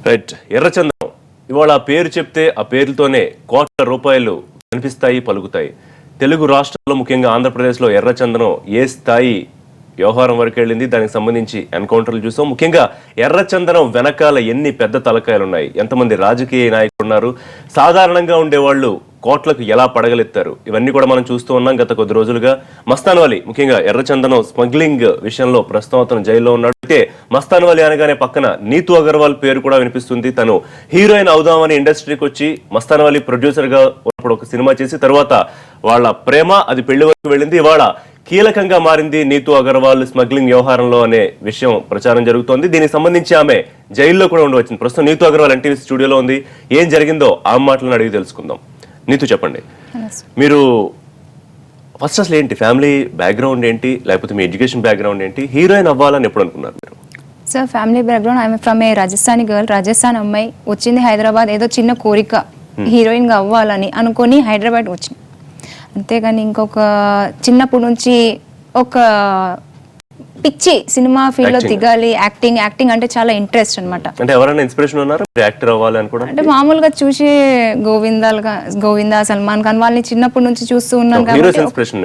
Right. ఎర్రచందనం ఇవాళ ఆ పేరు చెప్తే ఆ పేరుతోనే కోట్ల రూపాయలు కనిపిస్తాయి, పలుకుతాయి. తెలుగు రాష్ట్రాల్లో ముఖ్యంగా ఆంధ్రప్రదేశ్లో ఎర్రచందనం ఏ స్థాయి వ్యవహారం వరకు వెళ్ళింది, దానికి సంబంధించి ఎన్కౌంటర్లు చూసాం. ముఖ్యంగా ఎర్రచందనం వెనకాల ఎన్ని పెద్ద తలకాయలు ఉన్నాయి, ఎంతమంది రాజకీయ నాయకులు ఉన్నారు, సాధారణంగా ఉండేవాళ్ళు కోట్లకు ఎలా పడగలెత్తారు, ఇవన్నీ కూడా మనం చూస్తూ ఉన్నాం గత కొద్ది రోజులుగా. మస్తాన్ వలి ముఖ్యంగా ఎర్రచందనం స్మగ్లింగ్ విషయంలో ప్రస్తుతం అతను జైల్లో ఉన్నాడు. అయితే మస్తాన్ వలి అనగానే పక్కన నీతూ అగర్వాల్ పేరు కూడా వినిపిస్తుంది. తను హీరోయిన్ అవుదామని ఇండస్ట్రీకి వచ్చి మస్తాన్ వలి ప్రొడ్యూసర్ గా ఉన్నప్పుడు ఒక సినిమా చేసి తర్వాత వాళ్ళ ప్రేమ అది పెళ్లి వరకు వెళ్ళింది. ఇవాళ కీలకంగా మారింది నీతూ అగర్వాల్ స్మగ్లింగ్ వ్యవహారంలో అనే విషయం ప్రచారం జరుగుతోంది. దీనికి సంబంధించి ఆమె జైల్లో కూడా ఉండవచ్చింది. ప్రస్తుతం నీతూ అగర్వాల్ ఎన్టీవీ స్టూడియోలో ఉంది. ఏం జరిగిందో ఆ మాటలను అడిగి తెలుసుకుందాం. నీతూ చెప్పండి, మీరు ఫస్ట్ అసలు ఏంటి ఫ్యామిలీ బ్యాక్గ్రౌండ్ ఏంటి, లేకపోతే మీ ఎడ్యుకేషన్ బ్యాక్గ్రౌండ్ ఏంటి, హీరోయిన్ అవ్వాలని ఎప్పుడు అనుకున్నారు మీరు? Sir family background I'm from A Rajasthani girl. Rajasthan అమ్మాయి వచ్చింది హైదరాబాద్, ఏదో చిన్న కోరిక హీరోయిన్గా అవ్వాలని అనుకొని హైదరాబాద్ వచ్చింది. అంతేగాని ఇంకొక చిన్నప్పటి నుంచి ఒక పిచ్చి సినిమా ఫీల్డ్ లో దిగాలి, యాక్టింగ్ అంటే చాలా ఇంట్రెస్ట్ అన్నమాట. అంటే ఎవరైనా ఇన్స్పిరేషన్ ఉన్నారా యాక్టర్ అవ్వాలి అనుకోవడం? అంటే మామూలుగా చూసి గోవిందా, సల్మాన్ ఖాన్ వాళ్ళని చిన్నప్పటి నుంచి చూస్తూ ఉన్నాను కాబట్టి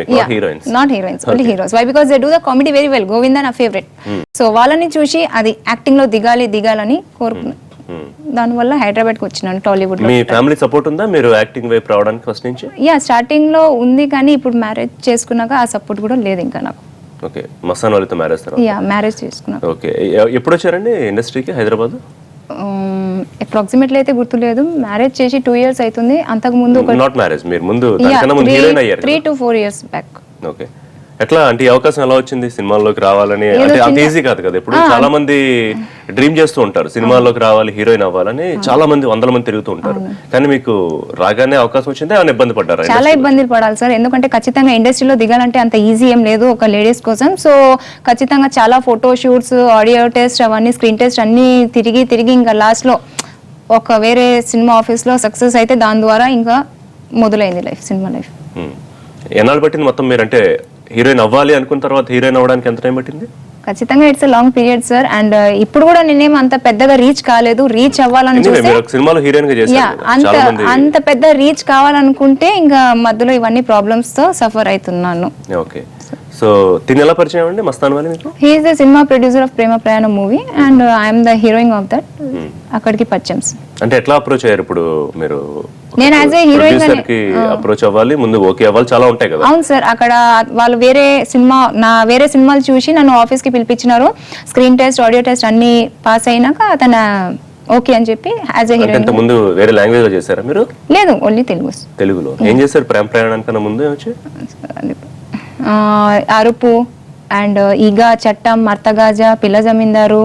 not heroines, only heroes. Why because they do the comedy very well. Govinda నా ఫేవరెట్. సో వాళ్ళని చూసి అది యాక్టింగ్ లో దిగాలని కోరుకున్నాను. దానివల్ల హైదరాబాద్ కి వచ్చినాను, టాలీవుడ్. మీ ఫ్యామిలీ సపోర్ట్ ఉందా మీరు యాక్టింగ్ వైపు రావడానికి ఫస్ట్ నుంచి? యా, స్టార్టింగ్ లో ఉంది, కానీ ఇప్పుడు మ్యారేజ్ చేసుకున్నాక ఆ సపోర్ట్ కూడా లేదు ఇంకా నాకు. ఓకే, మస్తాన్ వలితో మ్యారేజ్ తర్వాత? యా, మ్యారేజ్ చేసుకున్నాను. ఓకే, ఎప్పుడు వచ్చారండి ఇండస్ట్రీకి హైదరాబాద్? అప్రాక్సిమేట్లీ అయితే గుర్తులేదు. మ్యారేజ్ చేసి 2 years అవుతుంది. అంతకు ముందు నాట్ మ్యారేజ్, మీరు ముందు హీరోయిన్ అయ్యారు 3 to 4 years బ్యాక్. ఓకే, ఎట్లా అంటే అవకాశం ఎలా వచ్చింది సినిమాల్లోకి రావాలని? అంటే అంత ఈజీ కాదు కదా. ఇప్పుడు చాలా మంది డ్రీమ్ చేస్తూ ఉంటారు సినిమాల్లోకి రావాలి, హీరోయిన్ అవ్వాలని. చాలా మంది, వందల మంది తిరుగుతూ ఉంటారు. కానీ మీకు రాగానే అవకాశం వచ్చింది, ఏమైనా ఇబ్బంది పడ్డారా? చాలా ఇబ్బందులు పడాలి సార్, ఎందుకంటే ఖచ్చితంగా ఇండస్ట్రీలో దిగాలంటే అంత ఈజీ ఏం లేదు ఒక లేడీస్ కోసం. సో ఖచ్చితంగా చాలా ఫోటో షూట్స్, ఆడియో టెస్ట్, అవన్నీ స్క్రీన్ టెస్ట్ అన్ని తిరిగి ఇంకా లాస్ట్ లో ఒక వేరే సినిమా ఆఫీస్ లో సక్సెస్ అయితే దాని ద్వారా ఇంకా మొదలైంది లైఫ్, సినిమా లైఫ్. ఎన్నాళ్ళు పట్టింది మొత్తం మీరు అంటే హీరోయిన్ అవ్వాలి అనుకున్న తర్వాత హీరోయిన్ అవ్వడానికి ఎంత టైం పట్టింది? ఖచ్చితంగా it's long period sir. And ఇప్పుడు కూడా నేనేం అంత పెద్దగా రీచ్ కాలేదు. రీచ్ అవ్వాలని సినిమాలో హీరోయిన్ గా చేశారు, అంత పెద్ద రీచ్ కావాలనుకుంటే ఇంకా మధ్యలో ఇవన్నీ ప్రాబ్లమ్స్ తో సఫర్ అవుతున్నాను. ఓకే, సో తిని ఎలా పరిచయం అండి మస్తాన్ వలి మీకు? He is the cinema producer of Prema Prayanam movie and I'm the heroine of that. అక్కడికి పరిచయం. అంటే ఎట్లా అప్రోచ్ అయ్యారు ఇప్పుడు మీరు? నేను యాజ్ ఏ హీరోయిన్ కి అప్రోచ్ అవ్వాలి, ముందు ఓకే అవ్వాలి, చాలా ఉంటాయి కదా. అవును సార్, అక్కడ వాళ్ళు వేరే సినిమాలు చూసి నన్ను ఆఫీస్ కి పిలిపించినారు. స్క్రీన్ టెస్ట్, ఆడియో టెస్ట్ అన్ని పాస్ అయినాక అతను ఓకే అని చెప్పి యాజ్ ఏ హీరోయిన్. అంటే ముందు వేరే లాంగ్వేజ్ లో చేశారా మీరు? లేదు, ఓన్లీ తెలుగులో. ఏం చేశారు ప్రేమ ప్రయాణానికన్నా ముందు? అరుపు అండ్ ఈగ, చట్టం, మర్తగాజ, పిల్ల జమీందారు,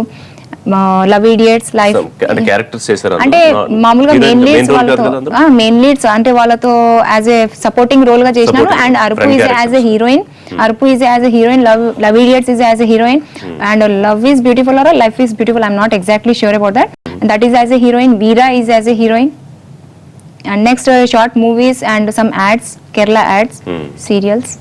లవ్ ఇడియట్స్, లైఫ్ అంటే క్యారెక్టర్స్ చేశారు. అంటే మామూలుగా మెయిన్ లీడ్స్ అంటే వాళ్ళతో యాజ్ ఏ సపోర్టింగ్ రోల్ గా చేసినారు. And Arupu is as a heroine, love idiots is as a heroine, and love is beautiful or life is beautiful, I'm not exactly sure about that is as a heroine. Veera is as a heroine. And next short movies and some ads, Kerala ads, serials.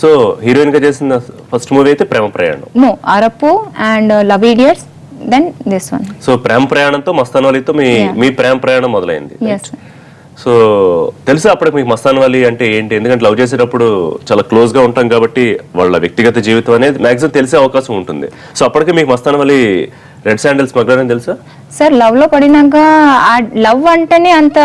So heroine గా చేసిన first movie అయితే Prema Prayanam? No, Arapu and love idiots, then this one. So Prema ప్రయాణంతో మస్తాన్ వలితో మీ ప్రేమ ప్రయాణం మొదలైంది. So తెలుసా అప్పటికి మీకు మస్తాన్ వలి అంటే ఏంటి? ఎందుకంటే లవ్ చేసేటప్పుడు చాలా క్లోజ్ గా ఉంటాం కాబట్టి వాళ్ళ వ్యక్తిగత జీవితం అనేది మాక్సిమం తెలిసే అవకాశం ఉంటుంది. సో అప్పటికి మీకు మస్తాన్ వలి రెడ్ శాండిల్ స్మగ్లర్ అని తెలుసా? సార్ లవ్ లో పడినాక ఆ లవ్ అంటేనే అంత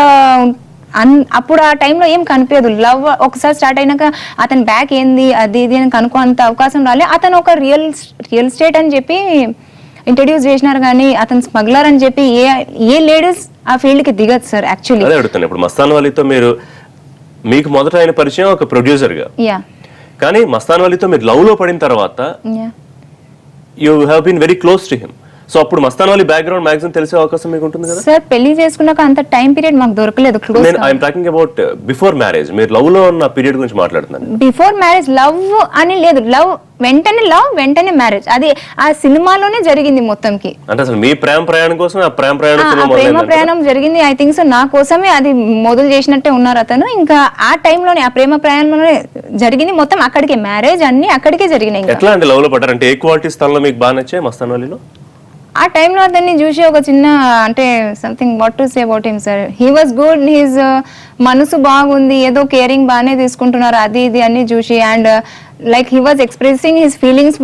అప్పుడు ఆ టైంలో ఏం కనిపించదు. లవ్ ఒకసారి స్టార్ట్ అయినాక అతని బ్యాక్ ఏంది అది ఇది అని కనుక్కో అంత అవకాశం రాలే. అతను ఒక రియల్ స్టేట్ అని చెప్పి ఇంట్రడ్యూస్ చేసినారు, కానీ అతను స్మగ్లర్ అని చెప్పి ఏ లేడీస్ ఆ ఫీల్డ్ కి దిగదు సార్. యాక్చువల్లీ అదే అడుగుతాను. ఇప్పుడు మస్తాన్ వలితో మీకు మొదట అయిన పరిచయం ఒక ప్రొడ్యూసర్ గా, కానీ మస్తాన్ వలితో మీరు లవ్ లో పడిన తర్వాత you have been very close to him. So అప్పుడు మస్తాన్ వలి బ్యాక్గ్రౌండ్ మ్యాక్సిమం తెలిసే అవకాశం మీకు ఉంటుంది కదా సార్. పెళ్లి చేసుకున్నాక అంత టైం పీరియడ్ మాకు దొరకలేదు. I'm talking about before marriage, మీరు లవ్ లో ఉన్న పీరియడ్ గురించి మాట్లాడుతున్నాను. బిఫోర్ మ్యారేజ్ లవ్ అని లేదు. లవ్ వెంటనే మ్యారేజ్, అది ఆ సినిమాలోనే జరిగింది మొత్తంకి. అంటే అసలు మీ ప్రేమ ప్రయాణం కోసం ఆ ప్రేమ ప్రయాణం జరిగింది. ఐ థింక్ సో నా కోసమే అది మొదలు చేసినట్టే ఉన్నారు అతను. ఇంకా ఆ టైంలోనే ఆ ప్రేమ ప్రయాణంలోనే జరిగింది మొత్తం. అక్కడికి మ్యారేజ్ అన్ని అక్కడికే జరిగినాయి. ఎట్లా అంటే లవ్ లో పడ్డారంటే ఏ క్వాలిటీస్ తనలో మీకు బాగా నచ్చాయి మస్తాన్ వలిలో? ఆ టైంలో అతన్ని చూసి ఒక చిన్న అంటే something what to say about him sir, he was good, his మనసు బాగుంది, ఏదో కేరింగ్ బాగానే తీసుకుంటున్నారు అది ఇది అన్ని చూసి, and like he was expressing his feelings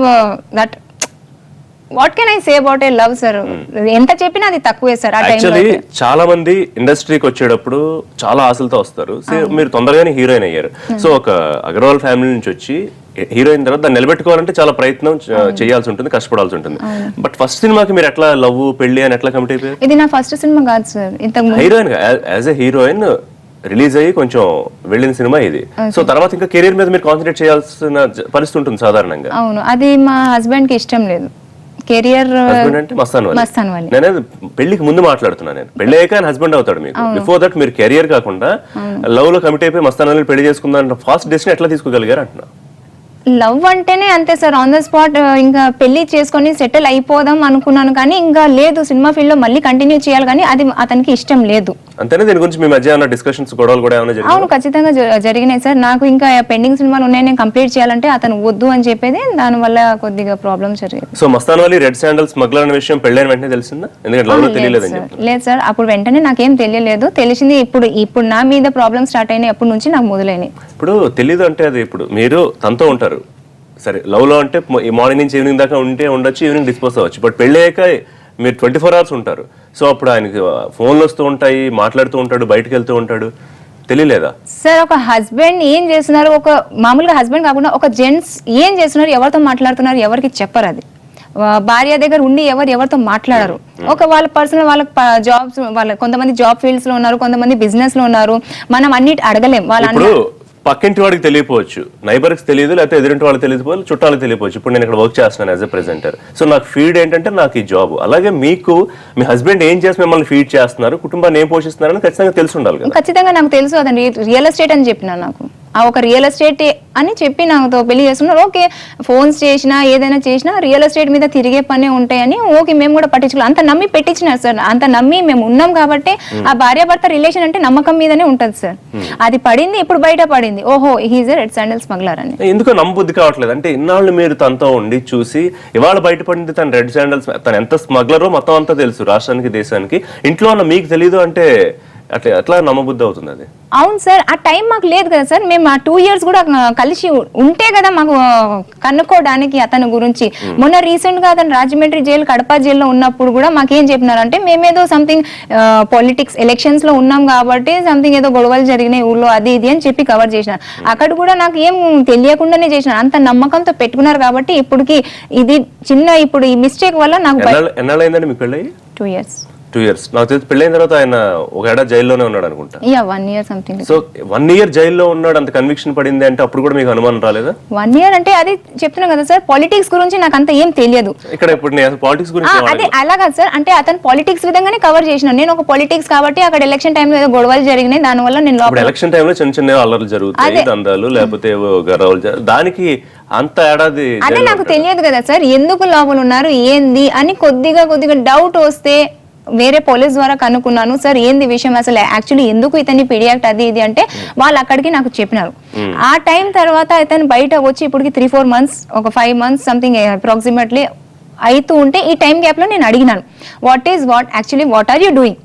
that what can I say about a love sir. ఎంత చెప్పినా అది తక్కువే సార్. ఆ యాక్చువల్లీ టైంలో చాలా మంది ఇండస్ట్రీకి వచ్చేటప్పుడు చాలా ఆశలతో వస్తారు. మీరు తొందరగానే హీరోయిన్ అయ్యారు. సో ఒక అగర్వాల్ ఫ్యామిలీ నుంచి వచ్చి హీరోయిన్ తర్వాత దాన్ని నిలబెట్టుకోవాలంటే చాలా ప్రయత్నం చేయాల్సి ఉంటుంది, కష్టపడాల్సి ఉంటుంది. బట్ ఫస్ట్ సినిమాకి మీరు ఎట్లా లవ్ పెళ్లి అని ఎట్లా కమిట్ అయిపోయారు? ఇది నా ఫస్ట్ సినిమా కాదు సార్. ఇంతకు heroine as a heroine release అయ్యి కొంచెం వెళ్ళిన సినిమా ఇది. సో తర్వాత ఇంకా కెరీర్ మీద మీరు కాన్సన్ట్రేట్ చేయాల్సిన పరిస్థితి ఉంటుంది సాధారణంగా. అవును, అది మా హస్బెండ్ కి ఇష్టం లేదు. కెరియర్ హస్బెండ్ అంటే మస్తాన్ వాలి. నేను పెళ్లికి ముందు మాట్లాడుతున్నాను. నేను పెళ్లి అయ్యాక ఆయన హస్బెండ్ అవుతాడు మీకు. బిఫోర్ దట్ మీరు కెరియర్ కాకుండా లవ్ లో కమిట్ అయిపోయి మస్తాన్ వాలి పెళ్లి చేసుకుందాం ఫాస్ట్ డెసిషన్ ఎట్లా తీసుకోగలిగారు అంటున్నా. లవ్ అంటేనే అంతే సార్, ఆన్ ద స్పాట్ ఇంకా పెళ్లి చేసుకొని సెటిల్ అయిపోదాం అనుకున్నాను, కానీ ఇంకా లేదు సినిమా ఫీల్డ్ లో మళ్ళీ కంటిన్యూ చేయాలి, కానీ అది అతనికి ఇష్టం లేదు. అంతేనా? దీని గురించి మీ మధ్య ఏమైనా డిస్కషన్స్ గొడవలు కూడా ఏమైనా జరిగాయా? అవును, ఖచ్చితంగా జరిగినాయి సార్. నాకు ఇంకా పెండింగ్ సినిమాలు ఉన్నాయి, నేను కంప్లీట్ చేయాలంటే అతను వద్దు అని చెప్పేది, దాని వల్ల కొద్దిగా ప్రాబ్లమ్స్ జరిగాయి. సో మస్తాన్ వాలి రెడ్ శాండల్ స్మగ్లర్ అనే విషయం పెళ్ళైన వెంటనే తెలిసిందా? ఎందుకంటే లవ్ లో తెలియలేదు అని చెప్తారు. లేదు సార్, అప్పుడు వెంటనే నాకేం తెలియలేదు. తెలిసింది ఇప్పుడు నా మీద ప్రాబ్లమ్ స్టార్ట్ అయినాయి, అప్పటి నుంచి నాకు మొదలైనాయి. ఇప్పుడు తెలీదు అంటే అది ఇప్పుడు మీరు తనతో ఉంటారు సరే, లవ్ లో అంటే ఈ మార్నింగ్ నుంచి ఈవినింగ్ దాకా ఉంటే ఉండొచ్చు, ఈవినింగ్ డిస్పోజ్ అవ్వచ్చు. బట్ పెళ్లి అయ్యాక మీరు 24 hours ఉంటారు. సో అప్పుడు ఆయనకి ఫోన్లు వస్తూ ఉంటాయి, మాట్లాడుతూ ఉంటాడు, బయటకు వెళ్తూ ఉంటాడు, తెలియలేదా? సార్ ఒక హస్బెండ్ ఏం చేస్తున్నారు, ఒక మామూలుగా హస్బెండ్ కాకుండా ఒక జెంట్స్ ఏం చేస్తున్నారు, ఎవరితో మాట్లాడుతున్నారు ఎవరికి చెప్పరు. అది భార్య దగ్గర ఉండి ఎవరితో మాట్లాడరు. ఒక వాళ్ళ పర్సనల్ వాళ్ళ జాబ్స్, వాళ్ళ కొంతమంది జాబ్ ఫీల్డ్స్ లో ఉన్నారు, కొంతమంది బిజినెస్ లో ఉన్నారు, మనం అన్నిటి అడగలేం. వాళ్ళ పక్కింటి వాడికి తెలియపోవచ్చు, నైబర్కి తెలియదు, లేకపోతే ఎదురింటి వాళ్ళకి తెలియదు, చుట్టాలకు తెలియపోవచ్చు. ఇప్పుడు నేను ఇక్కడ వర్క్ చేస్తున్నాను యాజ్ ఎ ప్రెజెంటర్. సో నాకు ఫీడ్ ఏంటంటే నాకు ఈ జాబ్. అలాగే మీకు మీ హస్బెండ్ ఏం చేసి మిమ్మల్ని ఫీడ్ చేస్తున్నారు, కుటుంబాన్ని ఏం పోషిస్తున్నారని ఖచ్చితంగా తెలిసి ఉండాలి కదా. ఖచ్చితంగా నాకు తెలుసు, అతను రియల్ ఎస్టేట్ అని చెప్పిన నాకు ఆ ఒక రియల్ ఎస్టేట్ అని చెప్పి నాతో పెళ్లి చేస్తున్నారు. ఓకే, ఫోన్స్ చేసినా ఏదైనా చేసినా రియల్ ఎస్టేట్ మీద తిరిగే పనే ఉంటాయని ఓకే మేము కూడా పట్టించుకోవాలి. అంత నమ్మి పెట్టించినారు సార్, అంత నమ్మి మేము ఉన్నాం కాబట్టి. ఆ భార్యాభర్త రిలేషన్ అంటే నమ్మకం మీదనే ఉంటది సార్. అది పడింది, ఇప్పుడు బయట పడింది, ఓహో హీజ్ రెడ్ శాండల్ స్మగ్లర్ అని. ఎందుకో నమ్మబుద్ధి కావట్లేదు. అంటే ఇన్నాళ్ళు మీరు తనతో ఉండి చూసి ఇవాళ బయటపడింది తన రెడ్ శాండల్స్, తను ఎంత స్మగ్లరో మొత్తం అంతా తెలుసు రాష్ట్రానికి దేశానికి. ఇంట్లో ఉన్న మీకు తెలీదు అంటే అట్లా నమ్మబుద్ధి అవుతుంది అది. అవును సార్, ఆ టైం మాకు లేదు కదా సార్. మేము ఆ 2 years కూడా కలిసి ఉంటే కదా మాకు కనుక్కోవడానికి అతని గురించి. మొన్న రీసెంట్ గా అతను రాజమండ్రి జైలు, కడప జైల్లో ఉన్నప్పుడు కూడా మాకేం చెప్పినారంటే మేమేదో సంథింగ్ పాలిటిక్స్ ఎలక్షన్స్ లో ఉన్నాం కాబట్టి సంథింగ్ ఏదో గొడవలు జరిగినాయి ఊళ్ళో అది ఇది అని చెప్పి కవర్ చేసినారు. అక్కడ కూడా నాకు ఏం తెలియకుండానే చేసినారు. అంత నమ్మకంతో పెట్టుకున్నారు కాబట్టి ఇప్పటికి ఇది చిన్న ఇప్పుడు ఈ మిస్టేక్ వల్ల నాకు ఎన్నాళ్ళైందండి మీకు పెళ్ళి? 2 years. 2 years. నాకు తెలిసి పెళ్ళైన తర్వాత ఆయన ఒక ఏడాది జైల్లోనే ఉన్నాడు అనుకుంటా. 1 year సంథింగ్. సో 1 year జైల్లో ఉన్నాడు, అంత కన్విక్షన్ పడింది అంటే అప్పుడు కూడా మీకు అనుమానం రాలేదా? 1 year అంటే అది చెప్తున్నా కదా సార్, పాలిటిక్స్ గురించి నాకు అంత ఏం తెలియదు. ఇక్కడ ఇప్పుడు నేను పాలిటిక్స్ గురించి అదే అలా కాదు సార్, అంటే అతను పాలిటిక్స్ విధంగానే కవర్ చేసిన. నేను ఒక పాలిటిక్స్ కాబట్టి అక్కడ ఎలక్షన్ టైంలో ఏదో గొడవలు జరిగినాయి, దాని వల్ల నేను ఎలక్షన్ టైంలో చిన్న చిన్న అల్లర్లు జరుగుతాయి, దందాలు లేకపోతే గర్వాలు, దానికి అంత ఏడాది అదే నాకు తెలియదు కదా సార్, ఎందుకు లోపల ఉన్నారు ఏంది అని కొద్దిగా డౌట్ వస్తే వేరే పోలీస్ ద్వారా కనుక్కున్నాను. సార్ ఏంది విషయం అసలు, యాక్చువల్లీ ఎందుకు ఇతన్ని పీడియాక్ట్ అది ఇది అంటే వాళ్ళు అక్కడికి నాకు చెప్పినారు. ఆ టైం తర్వాత ఇతను బయట వచ్చి ఇప్పటికి 3-4 months, ఒక 5 months సంథింగ్ అప్రాక్సిమేట్లీ అవుతూ ఉంటే ఈ టైం గ్యాప్ లో నేను అడిగినాను what actually what are you doing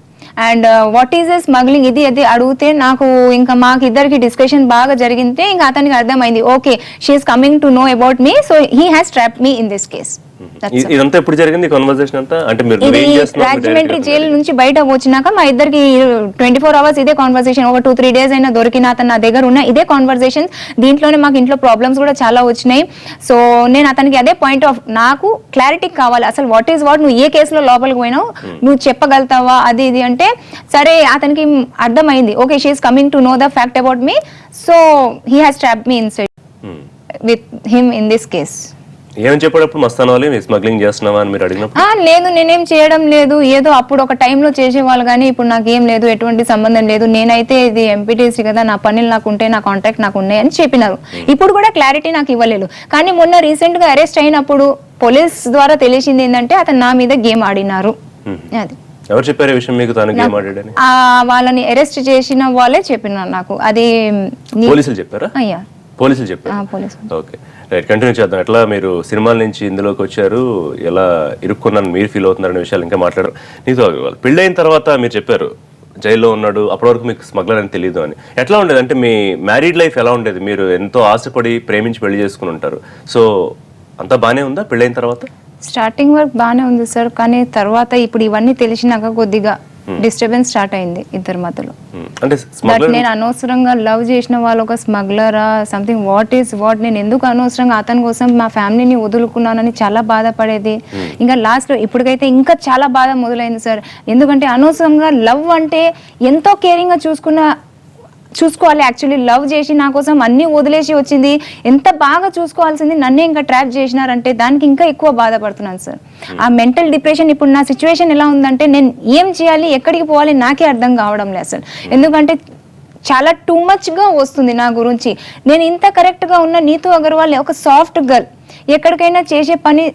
and what is smuggling ఇది అది అడిగితే నాకు ఇంకా మాకు ఇద్దరికి డిస్కషన్ బాగా జరిగితే ఇంకా అతనికి అర్థమైంది okay she's coming to know about me, so he has trapped me in this case. ఇదంతా ఎప్పుడు జరిగింది కన్వర్సేషన్ అంతా? అంటే మీరు రాజమండ్రి జైలు నుంచి బయట వచ్చినాక మా ఇద్దరికి 24 hours ఇదే కాన్వర్సేషన్. ఒక 2-3 days అయినా దొరికిన అతను నా దగ్గర ఉన్న ఇదే కాన్వర్సేషన్. దీంట్లోనే మాకు ఇంట్లో ప్రాబ్లమ్స్ కూడా చాలా వచ్చినాయి. సో నేను అతనికి అదే పాయింట్ ఆఫ్ నాకు క్లారిటీ కావాలి అసలు వాట్ నువ్వు ఏ కేసులో లోపలికి పోయినావు, నువ్వు చెప్పగలుగుతావా అది ఇది అంటే సరే అతనికి అర్థమైంది okay she's coming to know the fact about me, so he has trapped me inside with him in this case. ఏమని చెప్పేటప్పుడు మస్తాన్ వాలి స్మగ్లింగ్ చేస్తున్నావా అని మీరు అడిగినప్పుడు? లేదు నేనేం చేయడం లేదు, ఏదో అప్పుడు ఒక టైంలో చేసేవాళ్ళు కానీ ఇప్పుడు నాకేం లేదు, ఎటువంటి సంబంధం లేదు. నేనైతే ఇది ఎంపీటీసీ కదా, నా పనులు నాకు ఉంటాయి, నా కాంటాక్ట్ నాకు ఉన్నాయి అని చెప్పినారు. ఇప్పుడు కూడా క్లారిటీ నాకు ఇవ్వలేదు. కానీ మొన్న రీసెంట్ గా అరెస్ట్ అయినప్పుడు పోలీస్ ద్వారా తెలిసింది ఏంటంటే అతను నా మీద గేమ్ ఆడినారు. అది ఎవరు చెప్పారు విషయం మీకు? తను గేమ్ ఆడాడని వాళ్ళని అరెస్ట్ చేసిన వాళ్ళే చెప్పినారు నాకు. అది పోలీసులు చెప్పారా? అయ్యా పోలీసులు చెప్పారు. పోలీసు. ఓకే, రైట్, కంటిన్యూ చేద్దాం. ఎట్లా మీరు సినిమాల నుంచి ఇందులోకి వచ్చారు, ఎలా ఇరుక్కున్నాను మీరు ఫీల్ అవుతున్నారనే విషయాలు ఇంకా మాట్లాడారు. నీతో అగర్వాల్ పెళ్ళైన తర్వాత మీరు చెప్పారు జైల్లో ఉన్నాడు, అప్పటి వరకు మీకు స్మగ్లర్ అని తెలియదు అని. ఎట్లా ఉండేది అంటే మీ మ్యారీడ్ లైఫ్ ఎలా ఉండేది? మీరు ఎంతో ఆశపడి ప్రేమించి పెళ్లి చేసుకుని ఉంటారు, సో అంతా బాగానే ఉందా పెళ్ళైన తర్వాత? స్టార్టింగ్ వర్క్ బాగానే ఉంది సార్, కానీ తర్వాత ఇప్పుడు ఇవన్నీ తెలిసినాక కొద్దిగా డిస్టర్బెన్స్ స్టార్ట్ అయింది ఇద్దరి మధ్యలో. అంటే బట్ నేను అనవసరంగా లవ్ చేసిన వాళ్ళు ఒక స్మగ్లరా సంథింగ్ వాట్ నేను ఎందుకు అనవసరంగా అతని కోసం మా ఫ్యామిలీని వదులుకున్నానని చాలా బాధపడేది. ఇంకా లాస్ట్ ఇప్పటికైతే ఇంకా చాలా బాధ మొదలైంది సార్. ఎందుకంటే అనవసరంగా లవ్ అంటే ఎంతో కేరింగ్ గా చూసుకోవాలి. యాక్చువల్లీ లవ్ చేసి నా కోసం అన్ని వదిలేసి వచ్చింది, ఎంత బాగా చూసుకోవాల్సింది నన్నే ఇంకా ట్రాప్ చేసినారంటే దానికి ఇంకా ఎక్కువ బాధపడుతున్నాను సార్. ఆ మెంటల్ డిప్రెషన్, ఇప్పుడు నా సిచ్యువేషన్ ఎలా ఉందంటే నేను ఏం చేయాలి, ఎక్కడికి పోవాలి నాకే అర్థం కావడం లేదు అసలు. ఎందుకంటే చాలా టూ మచ్గా వస్తుంది నా గురించి. నేను ఇంత కరెక్ట్గా ఉన్న నీతూ అగర్వాల్ ఒక సాఫ్ట్ గర్ల్, ఎక్కడికైనా చేసే పని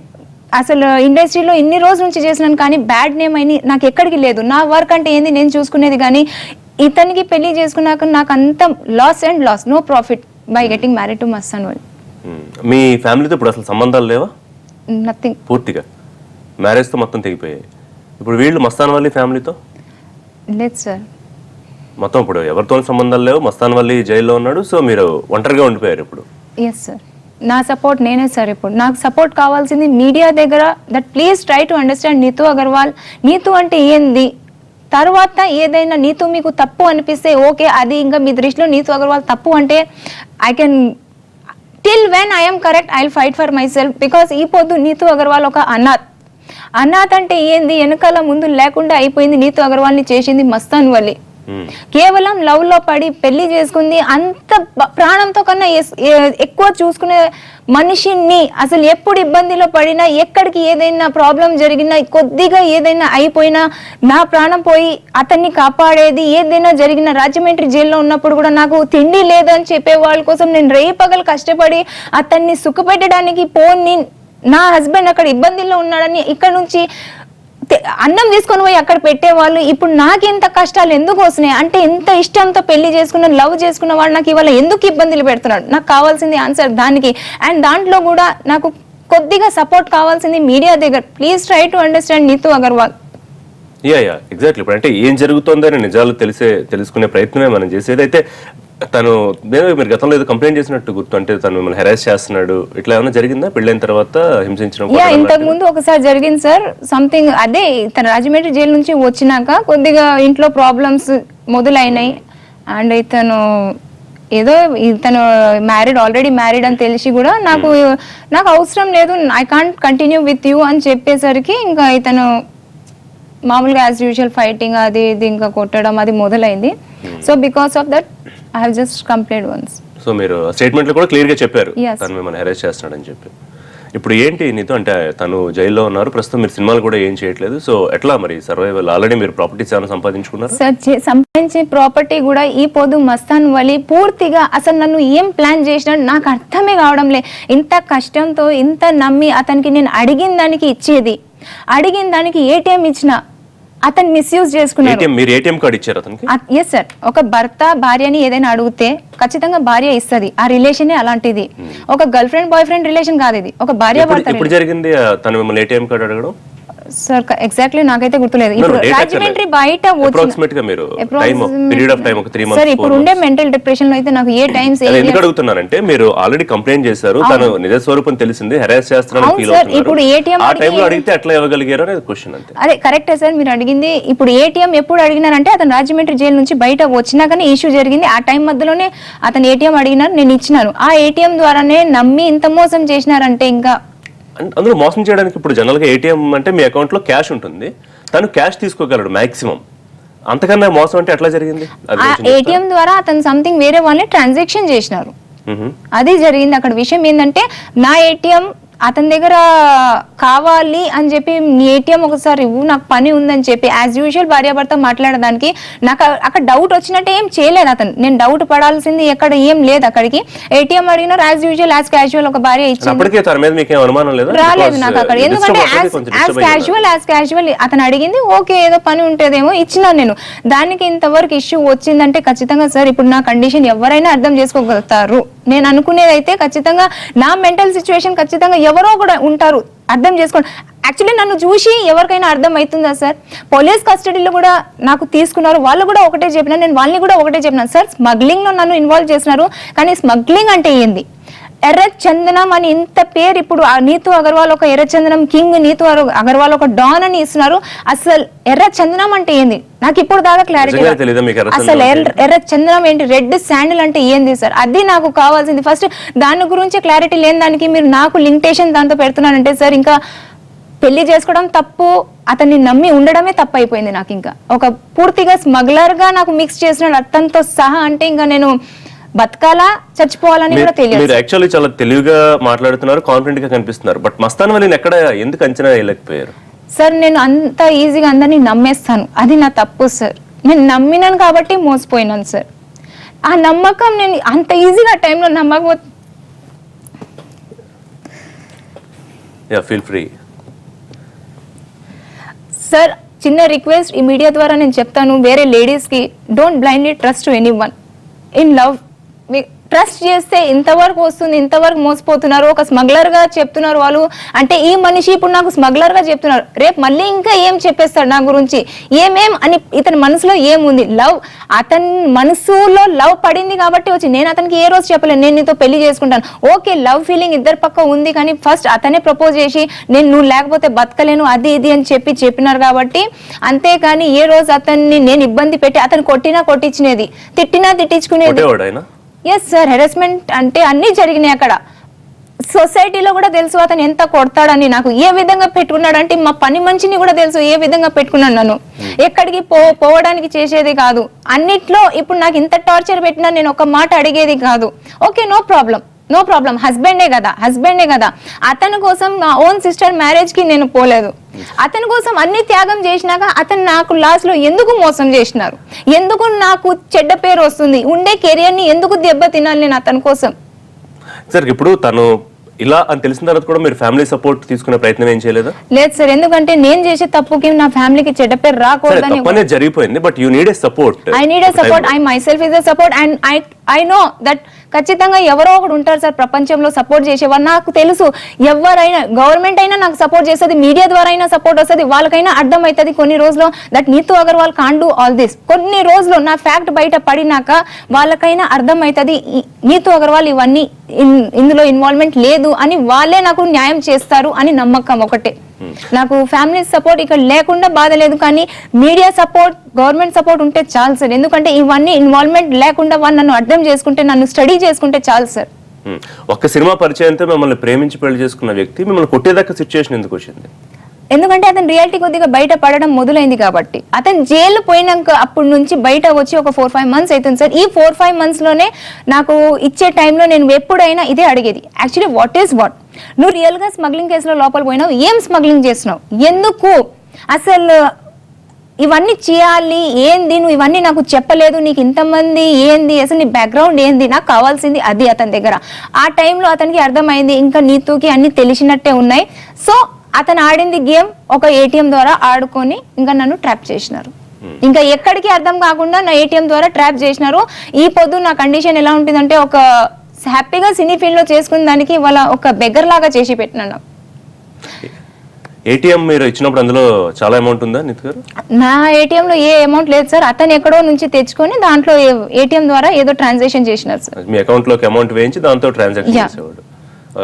అసలు ఇండస్ట్రీలో ఇన్ని రోజుల నుంచి చేసినాను, కానీ బ్యాడ్ నేమ్ అయినా నాకు ఎక్కడికి లేదు. నా వర్క్ అంటే ఏంది నేను చూసుకునేది, కానీ ఇతనికి పెళ్లి చేసుకున్నాక నాకు అంత loss and loss, no profit by getting married to Mastan Vali. మీ ఫ్యామిలీతో ఇప్పుడు అసలు సంబంధాలు లేవా? నథింగ్, పూర్తిగా మ్యారేజ్తో మొత్తం తెగిపోయాయి. ఇప్పుడు వీళ్ళు మస్తాన్ వల్లి ఫ్యామిలీతో లేదు సార్, మొత్తం ఇప్పుడు ఎవరితో సంబంధాలు లేవు. మస్తాన్ వల్లి జైల్లో ఉన్నాడు, సో మీరు ఒంటరిగా ఉండిపోయారు ఇప్పుడు. ఎస్ సార్, నా సపోర్ట్ నేనే సార్. ఇప్పుడు నాకు సపోర్ట్ కావాల్సింది మీడియా దగ్గర, that please try to understand Neetu Agarwal. Neetu అంటే ఏంది, తర్వాత ఏదైనా నీతూ మీకు తప్పు అనిపిస్తే ఓకే, అది ఇంకా మీ దృష్టిలో నీతూ అగర్వాల్ తప్పు అంటే I can till when I'm correct I will fight for my self. Because ఈ పొద్దు నీతూ అగర్వాల్ ఒక అనాథ్ అంటే ఏంది, వెనకాల ముందు లేకుండా అయిపోయింది. నీతూ అగర్వాల్ని చేసింది మస్తాన్ వల్లి. కేవలం లవ్ లో పడి పెళ్లి చేసుకుంది, అంత ప్రాణంతో కన్నా ఎక్కువ చూసుకునే మనిషిని అసలు ఎప్పుడు ఇబ్బందిలో పడినా, ఎక్కడికి ఏదైనా ప్రాబ్లం జరిగినా, కొద్దిగా ఏదైనా అయిపోయినా నా ప్రాణం పోయి అతన్ని కాపాడేది. ఏదైనా జరిగిన రాజమండ్రి జైల్లో ఉన్నప్పుడు కూడా నాకు తిండి లేదని చెప్పే వాళ్ళ కోసం నేను రేపగలు కష్టపడి అతన్ని సుఖపెట్టడానికి పోని, నా హస్బెండ్ అక్కడ ఇబ్బందిలో ఉన్నాడని ఇక్కడ నుంచి అన్నం తీసుకొని పోయి అక్కడ పెట్టేవాళ్ళు. ఇప్పుడు నాకెంత కష్టాలు ఎందుకు వస్తున్నాయి అంటే, ఎంత ఇష్టంతో పెళ్లి చేసుకున్న లవ్ చేసుకున్న వాడు నాకు ఇవాళ ఎందుకు ఇబ్బందులు పెడుతున్నాడు? నాకు కావాల్సింది ఆన్సర్ దానికి. అండ్ దాంట్లో కూడా నాకు కొద్దిగా సపోర్ట్ కావాల్సింది మీడియా దగ్గర. Please try to understand Neetu Agarwal. Yeah exactly. ఇప్పుడు అంటే ఏం జరుగుతుందని నిజాలు తెలుసుకునే ప్రయత్నమే మనం చేసేది. అయితే తను మీరు గతంలో ఏదో కంప్లైంట్ చేసినట్టు గుర్తు, అంటే తను మిమ్మల్ని హెరాస్ చేస్తున్నాడు, ఇట్లా ఏమైనా జరిగిందా పెళ్ళైన తర్వాత హింసించడం? ఇంతకు ముందు ఒకసారి జరిగింది సార్ సంథింగ్. అదే తన రాజమండ్రి జైలు నుంచి వచ్చినాక కొద్దిగా ఇంట్లో ప్రాబ్లమ్స్ మొదలైనాయి. అండ్ ఇతను ఆల్రెడీ మ్యారీడ్ అని తెలిసి కూడా నాకు అవసరం లేదు, I can't continue with you అని చెప్పేసరికి ఇంకా ఇతను మామూలుగా యాజ్ యూజువల్ ఫైటింగ్ అది ఇది ఇంకా కొట్టడం అది మొదలైంది. So because of that I have just complaint once. So మీరు స్టేట్మెంట్ లో కూడా క్లియర్ గా చెప్పారు తను మిమ్మల్ని హెరాస్ చేస్తున్నాడని చెప్పి. ఇప్పుడు ఏంటి నీతో అంటే తను జైల్లో ఉన్నారు ప్రస్తుతం, మీరు సినిమాలు కూడా ఏం చేయట్లేదు, సో ఎట్లా మరి సర్వైవల్? ఆల్రెడీ మీరు ప్రాపర్టీస్ ఏమైనా సంపాదించుకున్నారు? సార్ సంపాదించే ప్రాపర్టీ కూడా ఈ పొద్దు మస్తాన్ వలి పూర్తిగా అసలు నన్ను ఏం ప్లాన్ చేసినాడు నాకు అర్థమే కావడం లే. ఇంత కష్టంతో ఇంత నమ్మి అతనికి నేను అడిగిన దానికి ఇచ్చేది, అడిగిన దానికి ఏటీఎం ఇచ్చిన, అతను మిస్యూజ్ చేసుకున్నారు. మీరు ఏటీఎం కార్డు ఇచ్చారు అతనికి? Yes sir. ఒక భర్త భార్యని ఏదైనా అడిగితే ఖచ్చితంగా భార్య ఇస్తుంది, ఆ రిలేషన్ అలాంటిది. ఒక girl friend boy friend relation కాదు ఇది, ఒక భార్య భర్త. ఇప్పుడు జరిగింది తను మిమ్మల్ని ఏటీఎం కార్డు అడగడం సార్ ఎగ్జాక్ట్లీ నాకైతే గుర్తులేదు. ఇప్పుడు రాజమండ్రి బయట సార్ ఇప్పుడు ఉండే మెంటల్ డిప్రెషన్ లో అయితే నాకు ఏ టైమ్స్ ఎందుకు అడుగుతున్నానంటే, మీరు ఆల్రెడీ కంప్లైంట్ చేశారు, తను నిజ స్వరూపం తెలిసింది, హెరాస్ చేస్తున్నారని సార్. ఇప్పుడు ఏటీఎం ఆ టైంలో అడిగితే ఎట్లా ఇవ్వగలిగారు అనేది క్వశ్చన్ అంతే. అదే కరెక్టే సార్ మీరు అడిగింది. ఇప్పుడు ఏటీఎం ఎప్పుడు అడిగినారంటే అతను రాజమండ్రి జైలు నుంచి బయట వచ్చినాకనే ఇష్యూ జరిగింది. ఆ టైం మధ్యలోనే అతను ఏటీఎం అడిగినారు, నేను ఇచ్చినాను. ఆ ఏటీఎం ద్వారానే నమ్మి ఇంత మోసం చేసినారంటే ఇంకా అందులో మోసం చేయడానికి ఇప్పుడు జనరల్ గా ఏటీఎం అంటే మీ అకౌంట్ లో క్యాష్ ఉంటుంది, తను క్యాష్ తీసుకోగలడు మాక్సిమం, అంతకన్నా మోసం అంటే ఎట్లా జరిగింది? ఏటీఎం ద్వారా అతను సంథింగ్ వేరే వాళ్ళని ట్రాన్సాక్షన్ చేసినారు, అది జరిగింది. అక్కడ విషయం ఏంటంటే నా ఏటీఎం అతని దగ్గర కావాలి అని చెప్పి నీ ఏటీఎం ఒకసారి ఇవ్వు నాకు పని ఉందని చెప్పి యాజ్ యూజువల్ భార్యాభర్త మాట్లాడడానికి నాకు అక్కడ డౌట్ వచ్చినట్టే ఏం చేయలేదు అతను. నేను డౌట్ పడాల్సింది ఎక్కడ ఏం లేదు. అక్కడికి ఏటీఎం అడిగినారు యాజ్ యూజువల్ యాజ్ క్యాజువల్ ఒక భార్య ఇచ్చింది, రాలేదు నాకు అక్కడ. ఎందుకంటే యాజ్ క్యాజువల్ అతను అడిగింది, ఓకే ఏదో పని ఉంటేదేమో ఇచ్చినాను నేను. దానికి ఇంతవరకు ఇష్యూ వచ్చిందంటే ఖచ్చితంగా సార్ ఇప్పుడు నా కండిషన్ ఎవరైనా అర్థం చేసుకోగలుగుతారు. నేను అనుకునేది అయితే ఖచ్చితంగా నా మెంటల్ సిచ్యువేషన్ ఖచ్చితంగా ఎవరో కూడా ఉంటారు అర్థం చేసుకోండి. యాక్చువల్లీ నన్ను చూసి ఎవరికైనా అర్థం అవుతుందా సార్? పోలీస్ కస్టడీలో కూడా నాకు తీసుకున్నారు, వాళ్ళు కూడా ఒకటే చెప్పినా, నేను వాళ్ళని కూడా ఒకటే చెప్పినాను సార్, స్మగ్లింగ్లో నన్ను ఇన్వాల్వ్ చేసినారు. కానీ స్మగ్లింగ్ అంటే ఏంది? ఎర్రచందనం అని ఇంత పేరు ఇప్పుడు నీతు అగర్వాల్ ఒక ఎర్రచందనం కింగ్, నీతు అగర్వాల్ ఒక డాన్ అని ఇస్తున్నారు. అసలు ఎర్రచందనం అంటే ఏంది నాకు ఇప్పుడు దాకా క్లారిటీ. అసలు ఎర్రచందనం ఏంటి, రెడ్ శాండిల్ అంటే ఏంది సార్? అది నాకు కావాల్సింది ఫస్ట్. దాని గురించి క్లారిటీ లేని దానికి మీరు నాకు లిమిటేషన్ దాంతో పెడుతున్నానంటే సార్, ఇంకా పెళ్లి చేసుకోవడం తప్పు, అతన్ని నమ్మి ఉండడమే తప్పు అయిపోయింది నాకు. ఇంకా ఒక పూర్తిగా స్మగ్లర్ గా నాకు మిక్స్ చేసినాడు అతనితో సహా అంటే ఇంకా నేను బతకాలా చచ్చిపోవాలని కూడా తెలియదు. మీరు యాక్చువల్లీ చాలా తెలివిగా మాట్లాడుతున్నారు, కాన్ఫిడెంట్ గా కనిపిస్తున్నారు. బట్ మస్తాన్ వలిని ఎక్కడ ఎందుకు అంచనా వేయలేకపోయారు సార్? నేను అంత ఈజీగా అందరినీ నమ్మేస్తాను, అది నా తప్పు సార్. నేను నమ్మినాను కాబట్టి మోసపోయినాను సార్. ఆ నమ్మకం నేను అంత ఈజీగా టైంలో నమ్మకపోతే. Feel free sir. చిన్న రిక్వెస్ట్ ఈ మీడియా ద్వారా నేను చెప్తాను వేరే లేడీస్కి, don't blindly trust to anyone in love. Trust చేస్తే ఇంతవరకు వస్తుంది, ఇంతవరకు మోసపోతున్నారు. ఒక స్మగ్లర్ గా చెప్తున్నారు వాళ్ళు, అంటే ఈ మనిషి ఇప్పుడు నాకు స్మగ్లర్ గా చెప్తున్నారు, రేపు మళ్ళీ ఇంకా ఏం చెప్పేస్తాడు నా గురించి, ఏమేం అని ఇతని మనసులో ఏముంది? లవ్, అతని మనసులో లవ్ పడింది కాబట్టి వచ్చి. నేను అతనికి ఏ రోజు చెప్పలేను నేను నీతో పెళ్లి చేసుకుంటాను. ఓకే, లవ్ ఫీలింగ్ ఇద్దరు పక్క ఉంది, కానీ ఫస్ట్ అతనే ప్రపోజ్ చేసి నేను నువ్వు లేకపోతే బతకలేను అది ఇది అని చెప్పినారు కాబట్టి. అంతేకాని ఏ రోజు అతన్ని నేను ఇబ్బంది పెట్టి, అతను కొట్టినా కొట్టించినది, తిట్టినా తిట్టించుకునేది. ఎస్ సార్, హెరాస్మెంట్ అంటే అన్ని జరిగినాయి అక్కడ. సొసైటీలో కూడా తెలుసు అతను ఎంత కొడతాడని, నాకు ఏ విధంగా పెట్టుకున్నాడు అంటే మా పని మనిషిని కూడా తెలుసు ఏ విధంగా పెట్టుకున్నాను. నన్ను ఎక్కడికి పోవడానికి చేసేది కాదు. అన్నిట్లో ఇప్పుడు నాకు ఇంత టార్చర్ పెట్టినా నేను ఒక మాట అడిగేది కాదు. ఓకే, నో ప్రాబ్లం, హస్బెండే కదా. అతని కోసం నా ఓన్ సిస్టర్ మ్యారేజ్ కి నేను పోలేదు. అతని కోసం అన్ని త్యాగం చేసినాక అతను నాకు లాస్ట్ లో ఎందుకు మోసం చేసినారు? ఎందుకు నాకు చెడ్డ పేరు వస్తుంది? ఉండే కెరియర్ ని ఎందుకు దెబ్బ తినాలి నేను అతని కోసం? సార్ ఇప్పుడు తను ఇలా అని తెలిసిన తర్వాత కూడా మీరు ఫ్యామిలీ సపోర్ట్ తీసుకునే ప్రయత్నం ఏం చేయలేదా? లేదు సార్, ఎందుకంటే నేను చేసే తప్పుకి నా ఫ్యామిలీకి చెడ్డ పేరు రాకూడదని. తప్పనే జరిగిపోయింది, but you need a support. I need a support. I my self is a support and I know that ఖచ్చితంగా ఎవరో ఒకడు ఉంటారు సార్ ప్రపంచంలో సపోర్ట్ చేసేవారు. నాకు తెలుసు ఎవరైనా, గవర్నమెంట్ అయినా నాకు సపోర్ట్ చేస్తుంది, మీడియా ద్వారా అయినా సపోర్ట్ వస్తుంది, వాళ్ళకైనా అర్థం అవుతుంది కొన్ని రోజులు that Neetu Agarwal can't do all this. కొన్ని రోజులు నా ఫ్యాక్ట్ బయట పడినాక వాళ్ళకైనా అర్థం అవుతుంది నీతు అగర్వాల్ ఇవన్నీ ఇందులో ఇన్వాల్వ్మెంట్ లేదు అని, వాళ్ళే నాకు న్యాయం చేస్తారు అని నమ్మకం ఒకటే. నాకు ఫ్యామిలీ సపోర్ట్ ఇక్కడ లేకుండా బాధ లేదు, కానీ మీడియా సపోర్ట్, గవర్నమెంట్ సపోర్ట్ ఉంటే చాలు సార్. ఎందుకంటే ఇవన్నీ ఇన్వాల్వ్మెంట్ లేకుండా వాళ్ళు నన్ను అర్థం చేసుకుంటే, నన్ను స్టడీ చేసుకుంటే చాలు సార్. ఒక్క సినిమా పరిచయంతో మిమ్మల్ని ప్రేమించి పెళ్లి చేసుకున్న వ్యక్తి మిమ్మల్ని కొట్టేదాకా సిచ్యువేషన్ ఎందుకు వచ్చింది? ఎందుకంటే అతను రియాలిటీ కొద్దిగా బయట పడడం మొదలైంది కాబట్టి. అతను జైలు పోయినాక అప్పటి నుంచి బయట వచ్చి ఒక 4-5 months అవుతుంది సార్. ఈ 4-5 months లోనే నాకు ఇచ్చే టైంలో నేను ఎప్పుడైనా ఇదే అడిగేది, యాక్చువల్లీ వాట్ ఈస్ వాట్, నువ్వు రియల్ గా స్మగ్లింగ్ కేసులో లోపల పోయినావు, ఏం స్మగ్లింగ్ చేస్తున్నావు, ఎందుకు అసలు ఇవన్నీ చేయాలి, ఏంది నువ్వు ఇవన్నీ నాకు చెప్పలేదు, నీకు ఇంతమంది ఏంది, అసలు నీ బ్యాక్గ్రౌండ్ ఏంది, నాకు కావాల్సింది అది అతని దగ్గర. ఆ టైంలో అతనికి అర్థమైంది ఇంకా నీతుకి అన్ని తెలిసినట్టే ఉన్నాయి. సో అతను ఆడింది గేమ్ ఒక ఏటీఎం ద్వారా ఆడుకొని ఇంకా నన్ను ట్రాప్ చేసినారు. ఇంకా ఎక్కడికి అర్థం కాకుండా నా ఏటీఎం ద్వారా ట్రాప్ చేసినారు. ఈ పొద్దు నా కండిషన్ ఎలా ఉంటుందంటే, ఒక హ్యాపీగా సినీ ఫీల్డ్ లో చేసుకున్న దానికి వాళ్ళ ఒక బెగ్గర్ లాగా చేసి పెట్టినాను. ఏటీఎం మీరు ఇచ్చినప్పుడు అందులో చాలా అమౌంట్ ఉందా నీతు గారు? నా ఏటీఎం లో ఏ అమౌంట్ లేదు సార్. అతను ఎక్కడో నుంచి తెచ్చుకొని దాంట్లో ఏటీఎం ద్వారా ఏదో ట్రాన్సాక్షన్ చేసినారు సార్. మీ అకౌంట్ లోకి అమౌంట్ వేయించి దాంతో ట్రాన్సాక్షన్ చేసేవాడు.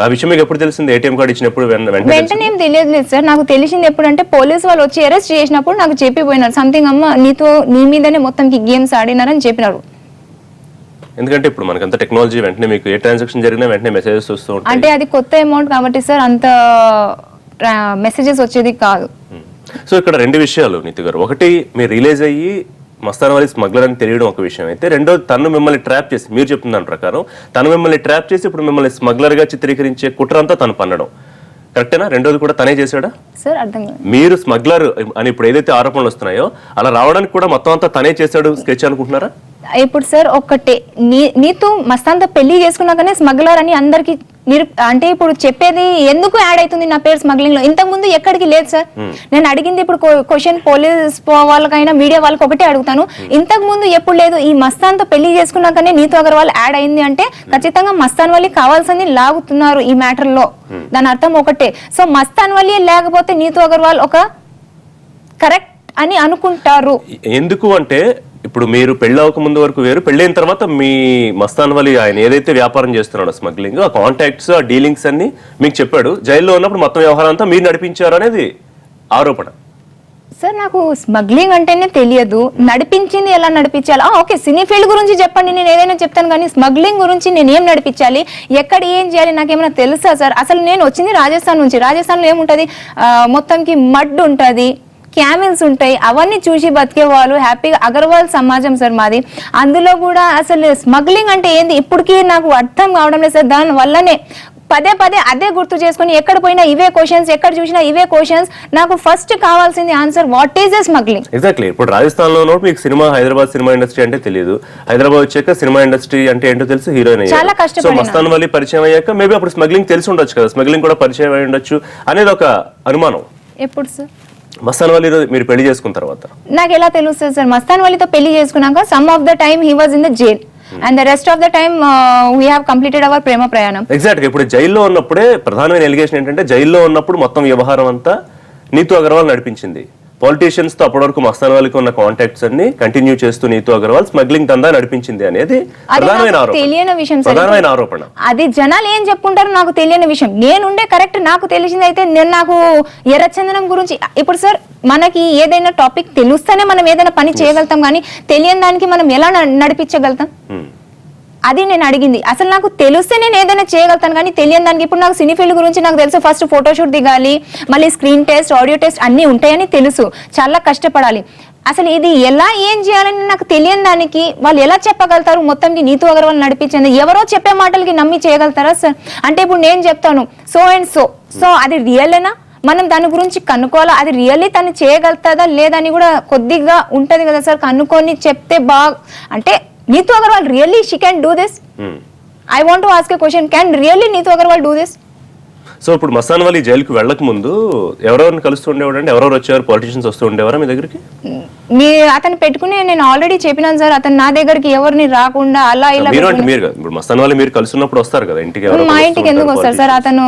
ఆ విషయం మీకు ఎప్పుడు తెలిసింది? ఏటీఎం కార్డు ఇచ్చినప్పుడు వెంటనే ఏం తెలియదు సార్. నాకు తెలిసింది ఎప్పుడంటే పోలీసు వాళ్ళు వచ్చి అరెస్ట్ చేసినప్పుడు నాకు చెప్పిపోయినారు, సంథింగ్ అమ్మ నీ మీదనే మొత్తం గేమ్స్ ఆడినారని చెప్పినారు. ఎందుకంటే ఇప్పుడు మనకంత టెక్నాలజీ, వెంటనే మీకు ఏ ట్రాన్సాక్షన్ జరిగినా వెంటనే మెసేజెస్ వస్తూ ఉంటాయి. అంటే అది కొత్త అమౌంట్ కాబట్టి సార్ అంత మెసేజెస్ వచ్చేది కాదు. సో ఇక్కడ రెండు విషయాలు నీతు గారు. ఒకటి, మీరు రిలీజ్ అయ్యి మస్తాన్ వలి స్మగ్లర్ అని తెలియడం ఒక విషయం అయితే, రెండోది తను మిమ్మల్ని ట్రాప్ చేసి, మీరు చెప్తున్న దాని ప్రకారం తను మిమ్మల్ని ట్రాప్ చేసి ఇప్పుడు మిమ్మల్ని స్మగ్లర్ గా చిత్రీకరించే కుట్రంతా తను పన్నడం కరెక్టేనా? రెండోది కూడా తనే చేశాడా సార్? అర్థం కాదు. మీరు స్మగ్లర్ అని ఇప్పుడు ఏదైతే ఆరోపణలు వస్తున్నాయో అలా రావడానికి కూడా మొత్తం అంతా తనే చేశాడు స్కెచ్ అనుకుంటున్నారా? ఇప్పుడు సార్ ఒక్కటే, నీతో మస్తాన్తో పెళ్లి చేసుకున్నాకనే స్మగ్లర్ అని అందరికి అంటే ఇప్పుడు చెప్పేది ఎందుకు యాడ్ అవుతుంది నా పేరు స్మగ్లింగ్ లో, ఇంతకు ముందు ఎక్కడికి లేదు సార్. నేను అడిగింది ఇప్పుడు క్వశ్చన్ పోలీస్ వాళ్ళకైనా మీడియా వాళ్ళకి ఒకటే అడుగుతాను, ఇంతకు ముందు ఎప్పుడు లేదు. ఈ మస్తాన్ తో పెళ్లి చేసుకున్నాకనే నీతు అగర్వాల్ యాడ్ అయింది అంటే ఖచ్చితంగా మస్తాన్ వల్లి కావాల్సింది లాగుతున్నారు ఈ మ్యాటర్ లో, దాని అర్థం ఒకటే. సో మస్తాన్ వల్లి లేకపోతే నీతు అగర్వాల్ ఒక కరెక్ట్ అని అనుకుంటారు. ఎందుకు అంటే ఇప్పుడు మీరు పెళ్లి అవ్వక ముందు వరకు వేరు, పెళ్ళైన తర్వాత మీ మస్తాన్ వలి ఆయన ఏదైతే వ్యాపారం చేస్తున్నాడో స్మగ్లింగ్, ఆ కాంటాక్ట్స్ ఆ డీలింగ్స్ అన్ని మీకు చెప్పాడు. జైల్లో ఉన్నప్పుడు మొత్తం వ్యవహారం అంతా మీరు నడిపించారు అనేది ఆరోపణ. సార్ నాకు స్మగ్లింగ్ అంటేనే తెలియదు, నడిపించింది ఎలా నడిపించాలి. ఓకే సినీ ఫీల్డ్ గురించి చెప్పండి, నేను ఏదైనా చెప్తాను, కానీ స్మగ్లింగ్ గురించి నేను ఏం నడిపించాలి, ఎక్కడ ఏం చేయాలి నాకేమైనా తెలుసా సార్? అసలు నేను వచ్చింది రాజస్థాన్ నుంచి. రాజస్థాన్లో ఏముంటుంది, మొత్తంకి మడ్ ఉంటుంది, క్యామిల్స్ ఉంటాయి, అవన్నీ చూసి బతికే వాళ్ళు హ్యాపీగా అగర్వాల్ సమాజం సార్ మాది. అందులో కూడా అసలు స్మగ్లింగ్ అంటే ఏంది ఇప్పటికీ నాకు అర్థం కావడం లేదు సార్. దాని వల్లనే పదే పదే అదే గుర్తు చేసుకుని ఎక్కడ పోయినా ఇవే క్వశ్చన్స్, ఎక్కడ చూసినా ఇవే క్వశ్చన్స్. నాకు ఫస్ట్ కావాల్సింది answer, what is the smuggling. Exactly. ఇప్పుడు రాజస్థాన్ లో ఉన్నప్పుడు మీకు సినిమా, హైదరాబాద్ సినిమా ఇండస్ట్రీ అంటే తెలియదు, హైదరాబాద్ వచ్చాక సినిమా ఇండస్ట్రీ అంటే ఏంటో తెలుసు, హీరోయిన్ చాలా కష్టపడి. సో మస్తాన్ వలి పరిచయం అయ్యాక మేబీ అప్పుడు స్మగ్లింగ్ తెలిసి ఉండొచ్చు కదా, స్మగ్లింగ్ కూడా పరిచయం అయి ఉండొచ్చు అనేది ఒక అనుమానం. ఎప్పుడు సార్ మస్తాన్ వలి మీరు పెళ్లి చేసుకున్న తర్వాత? నాకు ఎలా తెలుస్తుంది సార్, మస్తాన్ వలితో పెళ్లి చేసుకున్నాక some of the time he was in the jail and the rest of the time we have completed our Prema Prayanam. Exact గా ఇప్పుడు జైల్లో ఉన్నప్పుడే ప్రధానమైన ఎలిగేషన్ ఏంటంటే జైల్లో ఉన్నప్పుడు మొత్తం వ్యవహారం అంతా నీతు అగర్వాల్ నడిపించింది. పాలిటీషియన్స్ తో అప్పటి వరకు మస్తాన్ వలికి ఉన్న కాంటాక్ట్స్ అన్ని కంటిన్యూ చేస్తూ నీతు అగర్వాల్ స్మగ్లింగ్ దందా నడిపించింది అనేది తెలియని విషయం. ప్రధానమైన ఆరోపణ అది జనాలు ఏం చెప్పుకుంటారు నాకు తెలియని విషయం. నేనుండే కరెక్ట్ నాకు తెలిసింది అయితే నేను నాకు ఎర్రచందనం గురించి ఇప్పుడు సార్ మనకి ఏదైనా టాపిక్ తెలుస్తేనే మనం ఏదైనా పని చేయగలుగుతాం, కానీ తెలియని దానికి మనం ఎలా నడిపించగలుగుతాం? అది నేను అడిగింది. అసలు నాకు తెలిస్తే నేను ఏదైనా చేయగలుగుతాను, కానీ తెలియని దానికి. ఇప్పుడు నాకు సినీ ఫీల్డ్ గురించి నాకు తెలుసు, ఫస్ట్ ఫోటోషూట్ దిగాలి, మళ్ళీ స్క్రీన్ టెస్ట్, ఆడియో టెస్ట్ అన్నీ ఉంటాయని తెలుసు, చాలా కష్టపడాలి. అసలు ఇది ఎలా ఏం చేయాలని నాకు తెలియని దానికి వాళ్ళు ఎలా చెప్పగలుగుతారు మొత్తానికి నీతు అగర్వాల్ నడిపించింది? ఎవరో చెప్పే మాటలకి నమ్మి చేయగలుగుతారా సార్? అంటే ఇప్పుడు నేను చెప్తాను సో అండ్ సో అది రియలేనా? మనం దాని గురించి కనుక్కోవాలా, అది రియల్లీ తను చేయగలుగుతుందా లేదని కూడా కొద్దిగా ఉంటది కదా సార్, కనుక్కొని చెప్తే అంటే Neetu Agarwal really she can do this? I want to ask a question. Can really Neetu Agarwal do this? So ఇప్పుడు మస్తాన్ వలి జైలుకి వెళ్ళక ముందు ఎవరెవరిని కలుస్తూ ఉండేవాడు అంటే ఎవరెవరు వచ్చారు? పొలిటీషియన్స్ వస్తూ ఉండేవారా మీ దగ్గరికి? అతను పెట్టుకుని నేను ఆల్రెడీ చెప్పినాను సార్, అతను నా దగ్గరికి ఎవరిని రాకుండా అలా ఇలా. మీరు అంటే మీరు కదా ఇప్పుడు మస్తాన్ వలి మీరు కలిసినప్పుడు వస్తారు కదా ఇంటికి? మా ఇంటికి ఎందుకు వస్తారు సార్? అతను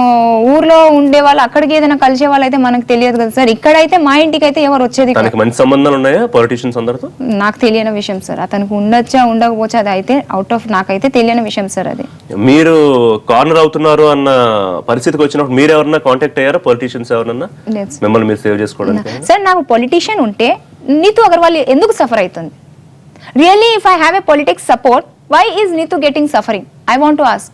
ఊర్లో ఉండే వాళ్ళు, అక్కడికి ఏదైనా కలిసే వాళ్ళు అయితే మనకు తెలియదు కదా సార్. ఇక్కడైతే మా ఇంటికి అయితే ఎవరు వచ్చేది? తనకి మంచి సంబంధాలు ఉన్నాయా పొలిటీషియన్స్ అందరితో? నాకు తెలియని విషయం సార్. అతనికి ఉండొచ్చా ఉండకపోవచ్చా అది అయితే అవుట్ ఆఫ్ నాకైతే తెలియని విషయం సార్. అది మీరు కార్నర్ అవుతున్నారు అన్న పరిస్థితికి వచ్చినప్పుడు మీరు ఎవరన్నా కాంటాక్ట్ అయ్యారా పొలిటీషియన్స్ ఎవరన్నా మిమ్మల్ని మీరు సేవ్ చేసుకోవడానికి? సార్ నాకు పొలిటీషియన్ ఉంటే నీతు అగర్వాల్ ఎందుకు సఫర్ అవుతుంది? Really if I have a politics support, why is Neetu getting suffering? I want to ask.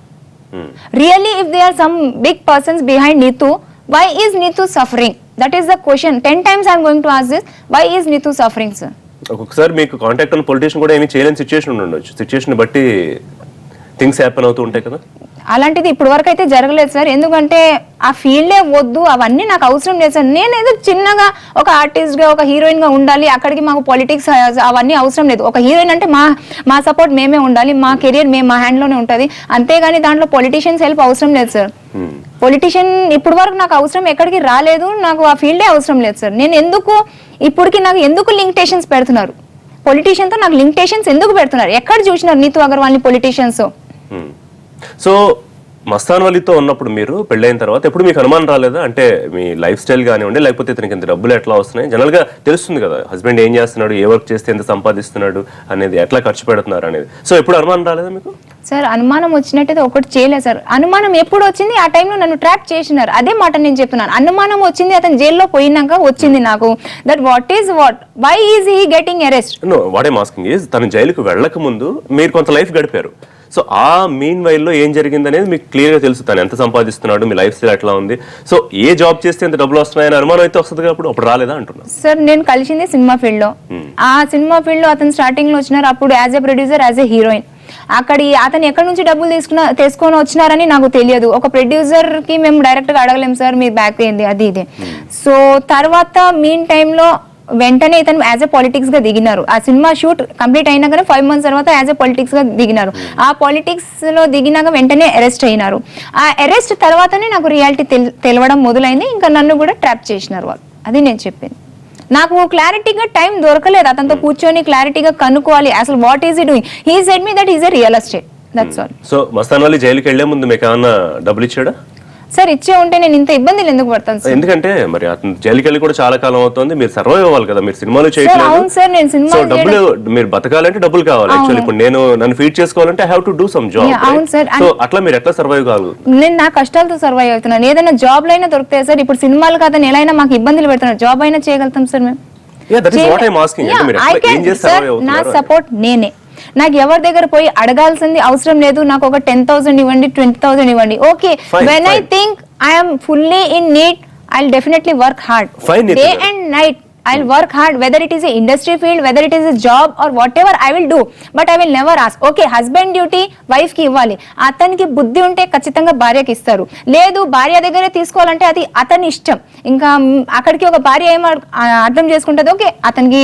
Really if they are some big persons behind Neetu, why is Neetu suffering? That is the question. 10 times I am going to ask this. Why is Neetu suffering, sir? ఒక్కొక్కసారి మీకు contact ఉన్న politician కూడా ఏమీ చేయలేని situation ఉండొచ్చు. Situation బట్టి things happen అవుతూ ఉంటాయి కదా. అలాంటిది ఇప్పటి వరకు అయితే జరగలేదు సార్. ఎందుకంటే ఆ ఫీల్డే వద్దు, అవన్నీ నాకు అవసరం లేదు సార్. నేను ఏదో చిన్నగా ఒక ఆర్టిస్ట్ గా ఒక హీరోయిన్ గా ఉండాలి, అక్కడికి మాకు పొలిటిక్స్ అవన్నీ అవసరం లేదు. ఒక హీరోయిన్ అంటే మా సపోర్ట్ మేమే ఉండాలి, మా కెరియర్ మా హ్యాండ్ లోనే ఉంటది, అంతేగాని దాంట్లో పొలిటీషియన్స్ హెల్ప్ అవసరం లేదు సార్. పొలిటీషియన్ ఇప్పటి వరకు నాకు అవసరం ఎక్కడికి రాలేదు, నాకు ఆ ఫీల్డే అవసరం లేదు సార్. నేను ఇప్పటికి నాకు ఎందుకు లిమిటేషన్స్ పెడుతున్నారు? పొలిటీషియన్ తో నాకు లిమిటేషన్స్ ఎందుకు పెడుతున్నారు? ఎక్కడ చూసినారు నీతు అగర్వాల్ ని పొలిటీషియన్స్? సో మస్తాన్ వలితో ఉన్నప్పుడు మీరు పెళ్ళైన తర్వాత ఎప్పుడు మీకు అనుమానం రాలేదా? అంటే మీ లైఫ్ స్టైల్ కానివ్వండి, లేకపోతే ఇతనికి ఇంత డబ్బులు ఎట్లా వస్తున్నాయి, జనరల్ గా తెలుస్తుంది కదా హస్బెండ్ ఏం చేస్తున్నాడు, ఏ వర్క్ చేస్తే ఎంత సంపాదిస్తున్నాడు అనేది, ఎట్లా ఖర్చు పెడుతున్నారు అనేది. సో ఎప్పుడు అనుమానం రాలేదా మీకు? సార్ అనుమానం వచ్చినట్టయితే ఒకటి చేయలేదు సార్. అనుమానం ఎప్పుడు వచ్చింది? ఆ టైంలో నన్ను ట్రాప్ చేసినారు. అదే మాట నేను చెప్తున్నాను. అనుమానం వచ్చింది అతను జైల్లో పోయినాక వచ్చింది నాకు. That what is what, why is he getting arrest? No, what I'm asking is తను జైలుకు వెళ్ళక ముందు మీరు కొంత లైఫ్ గడిపారు. సో ఆ మీన్ వైల్లో ఏం జరిగింది అనేది మీకు క్లియర్ గా తెలుసు. తను ఎంత సంపాదిస్తున్నాడు, మీ లైఫ్ స్టైల్ ఎట్లా ఉంది, సో ఏ జాబ్ చేస్తే ఎంత డబ్బులు వస్తున్నాయని అనుమానం అయితే వస్తుంది కాబట్టి అప్పుడు రాలేదా అంటున్నాను సార్. నేను కలిసింది సినిమా ఫీల్డ్ లో. ఆ సినిమా ఫీల్డ్ లో అతను స్టార్టింగ్ లో వచ్చినారు, అప్పుడు as a producer, as a heroine. అతను ఎక్కడి నుంచి డబ్బులు తీసుకొని వచ్చినారని నాకు తెలియదు. ఒక ప్రొడ్యూసర్ కి మేము డైరెక్ట్ గా అడగలేం సార్ మీ బ్యాక్ ఏంది అది ఇది. సో తర్వాత మీన్ టైంలో వెంటనే ఇతను యాజ్ ఎ పాలిటిక్స్ గా దిగినారు. ఆ సినిమా షూట్ కంప్లీట్ అయినాక 5 months తర్వాత యాజ్ ఎ పాలిటిక్స్ గా దిగినారు. ఆ పాలిటిక్స్ లో దిగినాక వెంటనే అరెస్ట్ అయినారు. ఆ అరెస్ట్ తర్వాతనే నాకు రియాలిటీ తెలవడం మొదలైంది. ఇంకా నన్ను కూడా ట్రాప్ చేసినారు వాళ్ళు. అది నేను చెప్పింది. నాకు క్లారిటీగా టైం దొరకలేదు అతనితో కూర్చొని క్లారిటీగా కనుక్కోవాలి అసలు వాట్ ఈస్ ఈ doing. He said me that is a real estate, that's all. So Mastan Ali జైలుకి వెళ్లే ముందు మీకు ఏమన్నా డబ్బులు ఇచ్చాడా? సార్ ఇచ్చే ఉంటే నేను ఇంత ఇబ్బందులు ఎందుకు పడతాను సార్? ఎందుకంటే మరి అతను జైలుకి వెళ్ళి కూడా చాలా కాలం అవుతుంది, మీరు సర్వైవ్ అవ్వాలి కదా, మీరు సినిమాలు చేయట్లేదు. అవును సార్, నేను సినిమా సో డబ్బులు మీరు బతకాలంటే డబ్బులు కావాలి. యాక్చువల్లీ ఇప్పుడు నన్ను ఫీడ్ చేసుకోవాలంటే I have to do some job. అవును సార్. సో అట్లా మీరు ఎట్లా సర్వైవ్ కావాలి? నేను నా కష్టాలతో సర్వైవ్ అవుతున్నాను. ఏదైనా జాబ్ లో అయినా దొరుకుతాయి సార్. ఇప్పుడు సినిమాలు కాదని ఎలా అయినా మాకు ఇబ్బందులు పెడుతున్నారు, జాబ్ అయినా చేయగలుగుతాం సార్ మేము. నా సపోర్ట్ నేనే. నాకు ఎవరి దగ్గర పోయి అడగాల్సింది అవసరం లేదు. నాకు ఒక 10,000 ఇవ్వండి, 20,000 ఇవ్వండి. Okay, when I think I'm fully in need, I will definitely work hard day and night. I'll work hard, whether it is a industry field, whether it is a job or whatever I will do, but I will never ask. Okay, husband duty wife కి ఇవ్వాలి, అతనికి బుద్ధి ఉంటే ఖచ్చితంగా భార్యకి ఇస్తారు. లేదు భార్య దగ్గరే తీసుకోవాలంటే అది అతని ఇష్టం. ఇంకా అక్కడికి ఒక భార్య ఏం అర్థం చేసుకుంటది, ఓకే అతనికి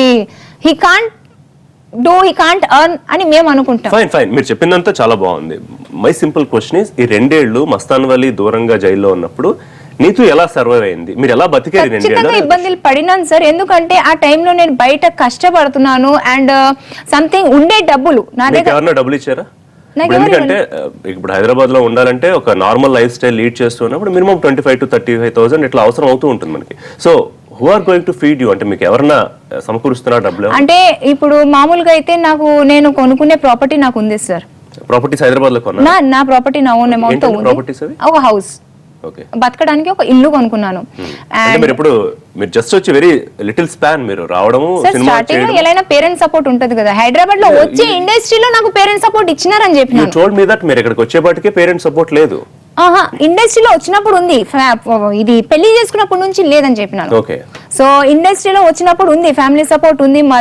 he can't earn అని మేము అనుకుంటాం. ఫైన్, మీరు చెప్పిందంతా చాలా బాగుంది. మై సింపుల్ క్వశ్చన్ ఇస్, ఈ 2 ఏళ్లు మస్తాన్ వలీ దూరంగా జైల్లో ఉన్నప్పుడు నీతో ఎలా సర్వైవ్ అయింది, మీరు ఎలా బతికారు? ఖచ్చితంగా ఇబ్బందులు పడినాను సార్. ఎందుకంటే ఆ టైంలో నేను బయట కష్టపడుతున్నాను అండ్ సంథింగ్ ఉండే డబ్బులు నా దగ్గర. ఎవరన్నా డబ్బులు ఇచ్చారా? ఎందుకంటే ఇప్పుడు హైదరాబాద్ లో ఉండాలంటే ఒక నార్మల్ లైఫ్ స్టైల్ లీడ్ చేస్తున్నప్పుడు మినిమం 25,000 to 35,000 ఇట్లా అవసరం అవుతూ ఉంటుంది మనకి. So who are going to feed you అంటే మీకు ఎవరన్నా సమకూరుస్తున్నా డబ్బులు? అంటే ఇప్పుడు మామూలుగా అయితే నేను కొనుక్కునే ప్రాపర్టీ నాకు ఉంది సార్. ప్రాపర్టీస్ హైదరాబాద్ లో కొన్నా? నా ప్రాపర్టీ నా ఓన్ అమౌంట్ తో ఉంది. ఒక హౌస్, బతకడానికి ఒక ఇల్లు కొనుక్కున్నాను. మీరు జస్ట్ వచ్చి వెరీ లిటిల్ స్పాన్ మీరు రావడము, స్టార్టింగ్ లో ఎలా పేరెంట్స్ సపోర్ట్ ఉంటది కదా. హైదరాబాద్ లో వచ్చే ఇండస్ట్రీలో నాకు పేరెంట్స్ సపోర్ట్ ఇచ్చినారని చెప్పిన. యు టోల్డ్ మీ దట్ మీరు ఇక్కడికి వచ్చేపాటికే పేరెంట్స్ సపోర్ట్ లేదు. ఇండస్ట్రీలో వచ్చినప్పుడు ఉంది, ఇది పెళ్లి చేసుకున్నప్పటి నుంచి లేదని చెప్పినాను. సో ఇండస్ట్రీలో వచ్చినప్పుడు ఉంది, ఫ్యామిలీ సపోర్ట్ ఉంది. మా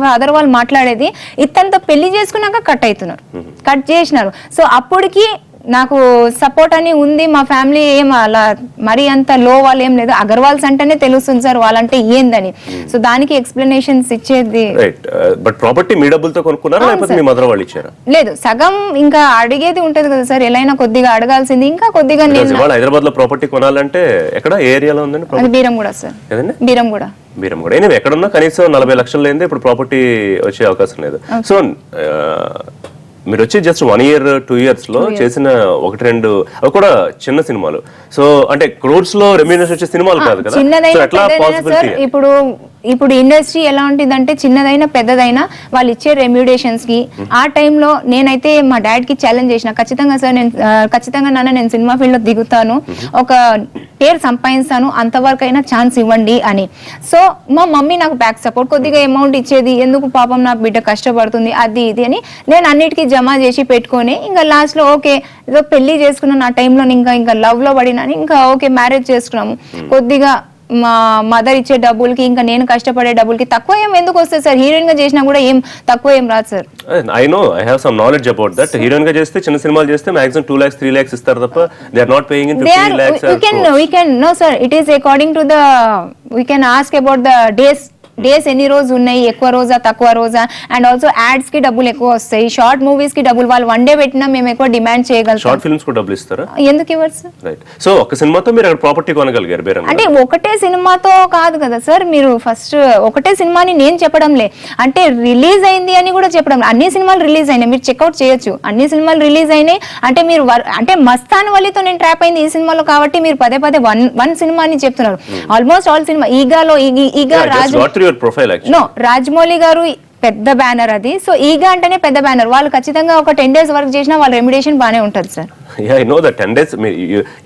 ఫాదర్ వాళ్ళు మాట్లాడేది, ఇతంతా పెళ్లి చేసుకున్నాక కట్ అవుతున్నారు, కట్ చేసినారు. సో అప్పటికి నాకు సపోర్ట్ అని ఉంది. మా ఫ్యామిలీ ఏం అలా మరి అంత లో వాళ్ళు ఏం లేదు. అగర్వాల్స్ అంటేనే తెలుస్తుంది సార్ వాళ్ళంటే ఏందని. సో దానికి ఎక్స్ప్లెనేషన్స్ ఇచ్చేది. బట్ ప్రాపర్టీ మీ డబ్బులతో కొనుక్కున్నారా లేకపోతే మీ మదర్ వాళ్ళు ఇచ్చారా? లేదు, సగం ఇంకా అడిగేది ఉంటది కదా సార్, ఎలా కొద్దిగా అడగాల్సింది. ఇంకా కొద్దిగా నేను హైదరాబాద్ లో ప్రాపర్టీ కొనాలంటే ఎక్కడ ఏరియాలో ఉందండి? అది బీరంగూడ సార్. బీరంగూడ ఎక్కడున్నా కనీసం 40 లక్షలు లేనిదే ఇప్పుడు ప్రాపర్టీ వచ్చే అవకాశం లేదు. సో మీరు వచ్చి జస్ట్ 1 year 2 years లో చేసిన 1-2 అవి కూడా చిన్న సినిమాలు. సో అంటే క్రోర్స్ లో రెమ్యూనరేషన్ వచ్చే సినిమాలు కాదు కదా. ఇప్పుడు ఇండస్ట్రీ ఎలా ఉంటుందంటే చిన్నదైనా పెద్దదైనా వాళ్ళు ఇచ్చే రెమ్యూడేషన్స్ కి. ఆ టైంలో నేనైతే మా డాడ్ కి ఛాలెంజ్ చేసిన, ఖచ్చితంగా సార్ ఖచ్చితంగా నాన్న నేను సినిమా ఫీల్డ్ లో దిగుతాను, ఒక పేరు సంపాదిస్తాను, అంతవరకు అయినా ఛాన్స్ ఇవ్వండి అని. సో మా మమ్మీ నాకు బ్యాక్ సపోర్ట్ కొద్దిగా అమౌంట్ ఇచ్చేది, ఎందుకు పాపం నా బిడ్డ కష్టపడుతుంది అది ఇది అని నేను అన్నిటికీ జమ చేసి పెట్టుకొని ఇంకా లాస్ట్ లో ఓకే ఏదో పెళ్లి చేసుకున్నాను. ఆ టైంలో ఇంకా లవ్ లో పడినాను. ఇంకా ఓకే మ్యారేజ్ చేసుకున్నాము. కొద్దిగా మా మదర్ ఇచ్చే డబ్బులకి ఇంకా నేను కష్టపడే డబ్బులకి తక్కువ ఏం ఎందుకు వస్తుంది సార్? హీరోయిన్ గా చేసినా కూడా ఏం తక్కువ ఏం రాదు sir. I know, I have some knowledge about that. Heroine గా చేస్తే చిన్న సినిమాలు చేస్తే మాక్సిమం 2 lakhs 3 lakhs ఇస్తారు తప్ప they are not paying in 15 lakhs. we can no sir, it is according to the, we can ask about the days ఎన్ని రోజు ఉన్నాయి, ఎక్కువ రోజా తక్కువ రోజా, అండ్ ఆల్సో యాడ్స్ కి డబ్బులు ఎక్కువ వస్తాయి, షార్ట్ మూవీస్ కి డబ్బులు వాళ్ళు 1 day పెట్టినా మేము ఎక్కువ డిమాండ్ చేయగలుగుతాం. షార్ట్ ఫిల్మ్స్ కు డబ్బులు ఇస్తారా? ఎందుకు ఇవ్వరు సార్? రైట్. సో ఒక సినిమాతో మీరు అక్కడ ప్రాపర్టీ కొనగలిగారు బేరంగా? అంటే ఒకటే సినిమాతో కాదు కదా సార్. మీరు ఫస్ట్ ఒకటే సినిమాని నేను చెప్పడంలే, అంటే రిలీజ్ అయింది అని కూడా చెప్పడం. అన్ని సినిమాలు రిలీజ్ అయినాయి, మీరు చెక్అవుట్ చేయొచ్చు. అన్ని సినిమాలు రిలీజ్ అయినాయి అంటే మీరు అంటే మస్తాన్ వలీతో నేను ట్రాప్ అయింది ఈ సినిమాలో కాబట్టి మీరు పదే వన్ సినిమా అని చెప్తున్నారు. ఆల్మోస్ట్ ఆల్ సినిమా ఈగాలో ఈగా రాజమౌళి గారు పెద్ద బ్యానర్ అది. సో ఈగా అంటేనే పెద్ద బ్యానర్. వాళ్ళు ఖచ్చితంగా ఒక 10 days వర్క్ చేసినా వాళ్ళ రెమ్యుడేషన్ బానే ఉంటది sir. I know that 10 days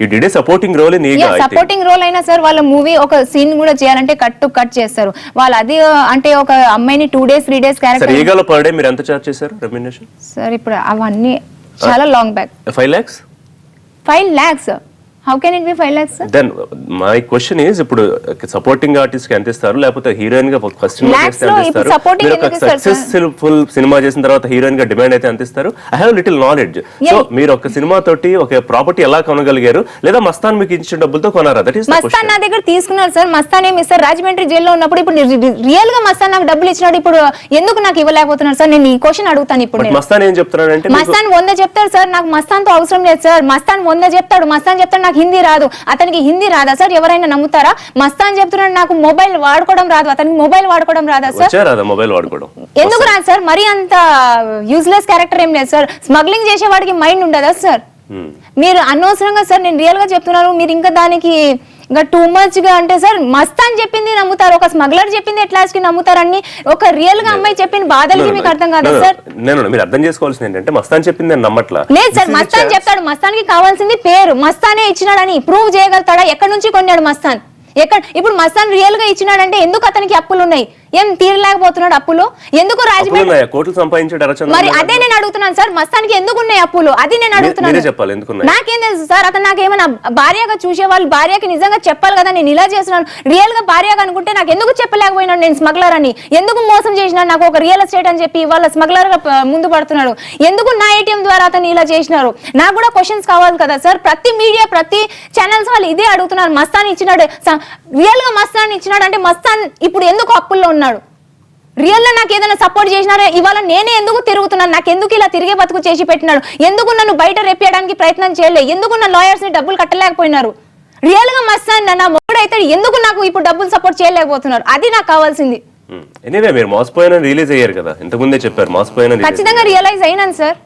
you did a supporting role in Eega. Supporting role అయినా సార్ వాళ్ళ మూవీ ఒక సీన్ కూడా చేయాలంటే కట్ చేస్తారు వాళ్ళు. అది అంటే ఒక అమ్మాయిని 2 days 3 days క్యారెక్టర్. ఈగాలో పర్ డే మీరు ఎంత చార్జ్ చేశారు రెమ్యునరేషన్? సార్ ఇప్పుడు అవన్నీ చాలా long back. 5 lakhs 5 lakhs how can it be 5 lakhs sir? Then my question is, ఇప్పుడు సపోర్టింగ్ ఆర్టిస్ట్ కి ఎంత ఇస్తారు, లేకపోతే హీరోయిన్ గా ఫస్ట్ సినిమా చేస్తే ఎంత ఇస్తారు, మీరు ఒక సక్సెస్ఫుల్ సినిమా చేసిన తర్వాత హీరోయిన్ గా డిమాండ్ అయితే ఎంత ఇస్తారు? I have little knowledge. So మీరు ఒక సినిమా తోటి ఒక ప్రాపర్టీ ఎలా కొనగలిగారు, లేదా మస్తాన్ మీకు ఇచ్చిన డబ్బులతో కొనారా? దట్ ఈస్ మస్తాన్ నా దగ్గర తీసుకున్నారు సార్. మస్తాన్ ఏమి ఇస్తారు? రాజమండ్రి జైల్లో ఉన్నప్పుడు ఇప్పుడు రియల్ గా మస్తాన్ నాకు డబ్బులు ఇచ్చినాడు, ఇప్పుడు ఎందుకు నాకు ఇవ్వలేకపోతున్నారు సార్? నేను ఈ క్వశ్చన్ అడుగుతాను. ఇప్పుడు మస్తాన్ ఏం చెప్తున్నాడంటే, మస్తాన్ 100 చెప్తాడు సార్, నాకు మస్తాన్ తో అవసరం లేదు సార్. మస్తాన్ 100 చెప్తాడు. మస్తాన్ చెప్తాడు నాకు హిందీ రాదు. అతనికి హిందీ రాదా సార్? ఎవరైనా నమ్ముతారా? మస్తాన్ చెప్తున్నాడు నాకు మొబైల్ వాడుకోవడం రాదు. అతనికి మొబైల్ వాడుకోవడం రాదా సార్? మొబైల్ వాడుకోవడం ఎందుకు రాదు సార్? మరి అంత యూజ్లెస్ క్యారెక్టర్ ఏం లేదు సార్. స్మగ్లింగ్ చేసే వాడికి మైండ్ ఉండదా సార్? మీరు అనవసరంగా సార్, నేను రియల్ గా చెప్తున్నాను, మీరు ఇంకా దానికి ఇంకా టూ మచ్ గా అంటే సార్, మస్తాన్ చెప్పింది నమ్ముతారు, ఒక స్మగ్లర్ చెప్పింది ఎట్లాస్ కి నమ్ముతారని, ఒక రియల్ గా అమ్మాయి చెప్పిన బాధలకి మీకు అర్థం కాదా సార్? నేను మీరు అర్థం చేసుకోవాల్సింది ఏంటంటే, మస్తాన్ చెప్పింది నేను నమ్మట్లా. లేదు సార్, మస్తాన్ చెప్తాడు. మస్తాన్ కి కావాల్సింది పేరు. మస్తానే ఇచ్చినాడని ప్రూవ్ చేయగలుగుతాడా? ఎక్కడి నుంచి కొన్నాడు మస్తాన్? ఇప్పుడు మస్తాన్ రియల్ గా ఇచ్చినాడంటే ఎందుకు అతనికి అప్పులు ఉన్నాయి? ఏం తీరలేకపోతున్నాడు అప్పులు? ఎందుకు రాజమండ్రి కోట్లు సంపాదించాడు? మరి అదే నేను అడుగుతున్నాను సార్, మస్తానికి ఎందుకు ఉన్నాయి అప్పులు? అది నేను అడుగుతున్నాను. నాకేం తెలుసు సార్? అతను నాకేమన్నా భార్యగా చూసే వాళ్ళు భార్యకి నిజంగా చెప్పాలి కదా, నేను ఇలా చేస్తున్నాను రియల్ గా భార్యగా అనుకుంటే నాకు ఎందుకు చెప్పలేకపోయినాడు నేను స్మగ్లర్ అని? ఎందుకు మోసం చేసినాడు? నాకు ఒక రియల్ ఎస్టేట్ అని చెప్పి వాళ్ళ స్మగ్లర్ గా ముందు పడుతున్నాడు. ఎందుకు నా ఏటీఎం ద్వారా అతను ఇలా చేసినారు? నాకు కూడా క్వశ్చన్స్ కావాలి కదా సార్. ప్రతి మీడియా, ప్రతి ఛానల్స్ వాళ్ళు ఇదే అడుగుతున్నారు. మస్తాన్ ఇచ్చినాడు, రియల్ గా మస్తాన్ ఇచ్చినాడు అంటే మస్తాన్ ఇప్పుడు ఎందుకు అప్పుల్లో ఉన్నాడు? రియల్ గా నాకు ఏదైనా సపోర్ట్ చేసినారా? ఇవాళ నేనే ఎందుకు తిరుగుతున్నాను? నాకు ఎందుకు ఇలా తిరిగే బతుకు చేసి పెట్టినాడు? ఎందుకు నన్ను బయట రేపేయడానికి ప్రయత్నం చేయలేదు? ఎందుకు నా లాయర్స్ ని డబ్బులు కట్టలేకపోయినారు? రియల్ గా మస్తాన్ నా మొగుడైతే ఎందుకు నాకు ఇప్పుడు డబ్బులు సపోర్ట్ చేయలేకపోతున్నారు? అది నాకు కావాల్సింది. ఎనీవే మీరు మోసపోయిన రిలీజ్ అయ్యారు కదా, ఇంతకుముందే చెప్పారు మోసపోయిన. ఖచ్చితంగా రియలైజ్ అయినాను సార్.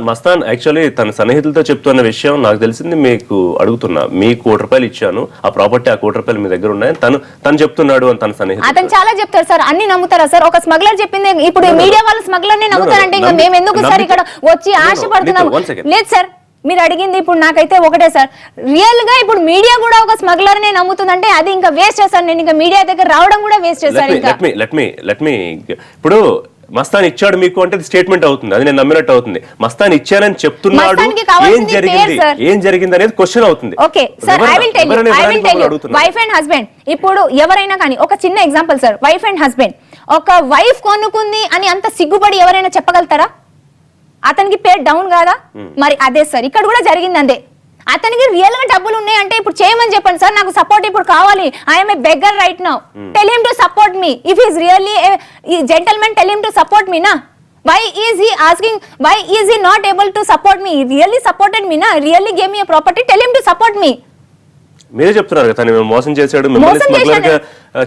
మస్తాన్ యాక్చువల్లీ తన సన్నిహితులతో చెప్తున్న విషయం నాకు తెలిసింది, మీకు అడుగుతున్నా. మీ ₹1 ఇచ్చాను, ఆ ప్రాపర్టీ ఆ ₹1 మీ దగ్గర ఉన్నాయని తను చెప్తున్నాడు అని తన సన్నిహితులు. అతను చాలా చెప్తారు సార్, అన్ని నమ్ముతారా సార్? ఒక స్మగ్లర్ చెప్పింది ఇప్పుడు మీడియా వాళ్ళు స్మగ్లర్ ని నమ్ముతారంటే ఇంకా మేము ఎందుకు సార్ ఇక్కడ వచ్చి ఆశపడుతున్నాం? లేదు సార్, మీరు అడిగింది ఇప్పుడు నాకైతే ఒకటే సార్, రియల్ గా ఇప్పుడు మీడియా కూడా ఒక స్మగ్లర్ నే నమ్ముతుందంటే అది ఇంకా వేస్ట్ చేస్తాను. నేను ఇంకా మీడియా దగ్గర రావడం కూడా వేస్ట్ చేస్తాను. లెట్ మీ ఇప్పుడు మస్తాన్ ఇచ్చాడు మీకు అంటే స్టేట్మెంట్ అవుతుంది, అది నేను నమ్మినట్టు అవుతుంది. మస్తాన్ ఇచ్చానని చెప్తున్నాడు, ఏం జరిగింది అనేది క్వశ్చన్ అవుతుంది. Okay sir, I will tell you. Wife and husband, ఇప్పుడు ఎవరైనా కానీ ఒక చిన్న example sir, wife and husband, ఒక వైఫ్ కొనుక్కుంది అని అంత సిగ్గుపడి ఎవరైనా చెప్పగలుగుతారా? అతనికి పేరు డౌన్ కాదా? మరి అదే సార్ ఇక్కడ కూడా జరిగింది అంతే. అతనికి రియల్ గా డబ్బులు ఉన్నాయి అంటే ఇప్పుడు చేయమని చెప్పండి సార్, నాకు సపోర్ట్ ఇప్పుడు కావాలి. I'm a beggar right now, tell him to support me. If is really gentlemen, tell him to support me నా. Why is he asking? Why is he not able to support me? He really supported me na, really gave me a property. Tell him to support me. మీరే చెప్తున్నారు కదా తను మోసం చేశాడు, మిమ్మల్ని smuggler గా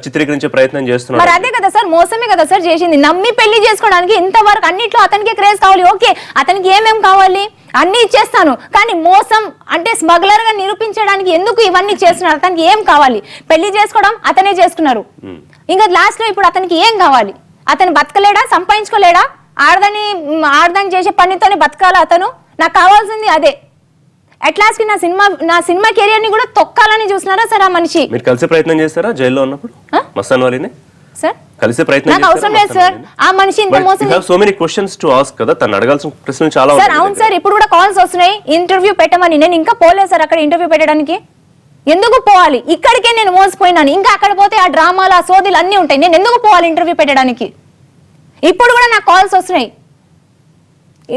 చిత్రీకరించే ప్రయత్నం చేస్తున్నాడు. మరి అదే కదా సార్, మోసమే కదా సార్ చేసింది. నమ్మి పెళ్లి చేసుకోవడానికి ఇంతవరకు అన్నిట్లో అతనికి క్రేజ్ కావాలి. ఓకే, అతనికి ఏమేం కావాలి అన్ని ఇచ్చేస్తాను, కానీ మోసం అంటే స్మగ్లర్ గా నిరూపించడానికి ఎందుకు ఇవన్నీ చేస్తున్నారు? అతనికి ఏం కావాలి? పెళ్లి చేసుకోవడం అతనే చేసుకున్నారు. ఇంకా లాస్ట్ లో ఇప్పుడు అతనికి ఏం కావాలి? అతను బతకలేడా? సంపాదించుకోలేడా? ఆడదాన్ని చేసే పనితోనే బతకాలా అతను? నాకు కావాల్సింది అదే. అట్లాస్ కి నా సినిమా కెరియర్ ని కూడా తొక్కాలని చూస్తున్నారా సార్ ఆ మనిషి? మీరు కలిసి ప్రయత్నం చేస్తారా జైల్లో ఉన్నప్పుడు మస్తాన్ వాలిని? సార్ కలిసి ప్రయత్నం నాకు అవసరం లేదు సార్. ఆ మనిషి ఇంత మోసం. So many questions to ask కదా, తను అడగాల్సిన ప్రశ్నలు చాలా ఉన్నాయి సార్. అవును సార్, ఇప్పుడు కూడా కాల్స్ వస్తున్నాయి ఇంటర్వ్యూ పెట్టమని. నేను ఇంకా పోలేదు సార్ అక్కడ ఇంటర్వ్యూ పెట్టడానికి. ఎందుకు పోవాలి? ఇక్కడికే నేను మోసపోయినాను, ఇంకా అక్కడ పోతే ఆ డ్రామాలు ఆ సోదీలు అన్ని ఉంటాయి. నేను ఎందుకు పోవాలి ఇంటర్వ్యూ పెట్టడానికి? ఇప్పుడు కూడా నాకు కాల్స్ వస్తున్నాయి,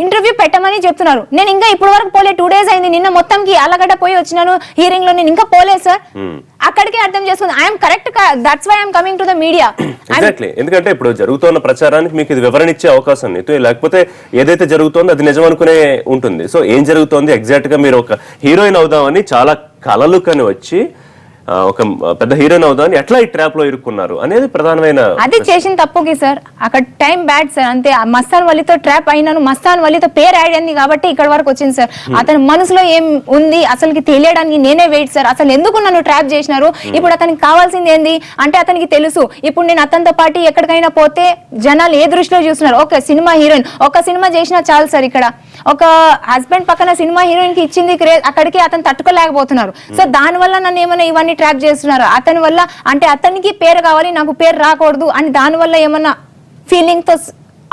ఇంటర్వ్యూ పెట్టమని చెప్తున్నారు. నేను ఇంకా ఇప్పుడు వరకు పోలే, 2 days అయింది. నిన్న మొత్తంకి అలగడ్డ పోయి వచ్చినాను హియరింగ్ లో, నేను ఇంకా పోలేదు సార్. అక్కడికే అర్థం చేసుకుంది I'm correct, that's why I'm coming to the media. Exactly, ఎందుకంటే ఇప్పుడు జరుగుతున్న ప్రచారానికి మీకు ఇది వివరణ ఇచ్చే అవకాశం ఉంది, లేకపోతే ఏదైతే జరుగుతోందో అది నిజం అనుకునే ఉంటుంది. సో ఏం జరుగుతోంది ఎగ్జాక్ట్ గా, మీరు ఒక హీరోయిన్ అవుదామని చాలా కలలు కని వచ్చి ఒక పెద్ద హీరోయిన్ అవుదామని ఎట్లా ఈ ట్రాప్ లో ఇరుక్కున్నారు అనేది ప్రధానమైన. అది చేసిన తప్పుకి సార్, అక్కడ టైం బ్యాడ్ సార్ అంతే. మస్తాన్ వలితో ట్రాప్ అయినాను, మస్తాన్ వలితో పేరు యాడ్ అయింది కాబట్టి ఇక్కడ వరకు వచ్చింది సార్. అతని మనసులో ఏం ఉంది అసలుకి తెలియడానికి నేనే వెయిట్ సార్. అసలు ఎందుకు నన్ను ట్రాప్ చేసినారు? ఇప్పుడు అతనికి కావాల్సింది ఏంది అంటే అతనికి తెలుసు ఇప్పుడు నేను అతనితో పాటు ఎక్కడికైనా పోతే జనాలు ఏ దృష్టిలో చూస్తున్నారు. ఒక సినిమా హీరోయిన్, ఒక సినిమా చేసినా చాలు సార్. ఇక్కడ ఒక హస్బెండ్ పక్కన సినిమా హీరోయిన్ కి ఇచ్చింది క్రేజ్, అక్కడికి అతను తట్టుకోలేకపోతున్నారు. సో దాని వల్ల నన్ను ఏమైనా ఇవన్నీ ట్రాప్ చేస్తున్నారు. అతని వల్ల అంటే అతనికి పేరు కావాలి, నాకు పేరు రాకూడదు అని దాని వల్ల ఏమన్నా ఫీలింగ్ తో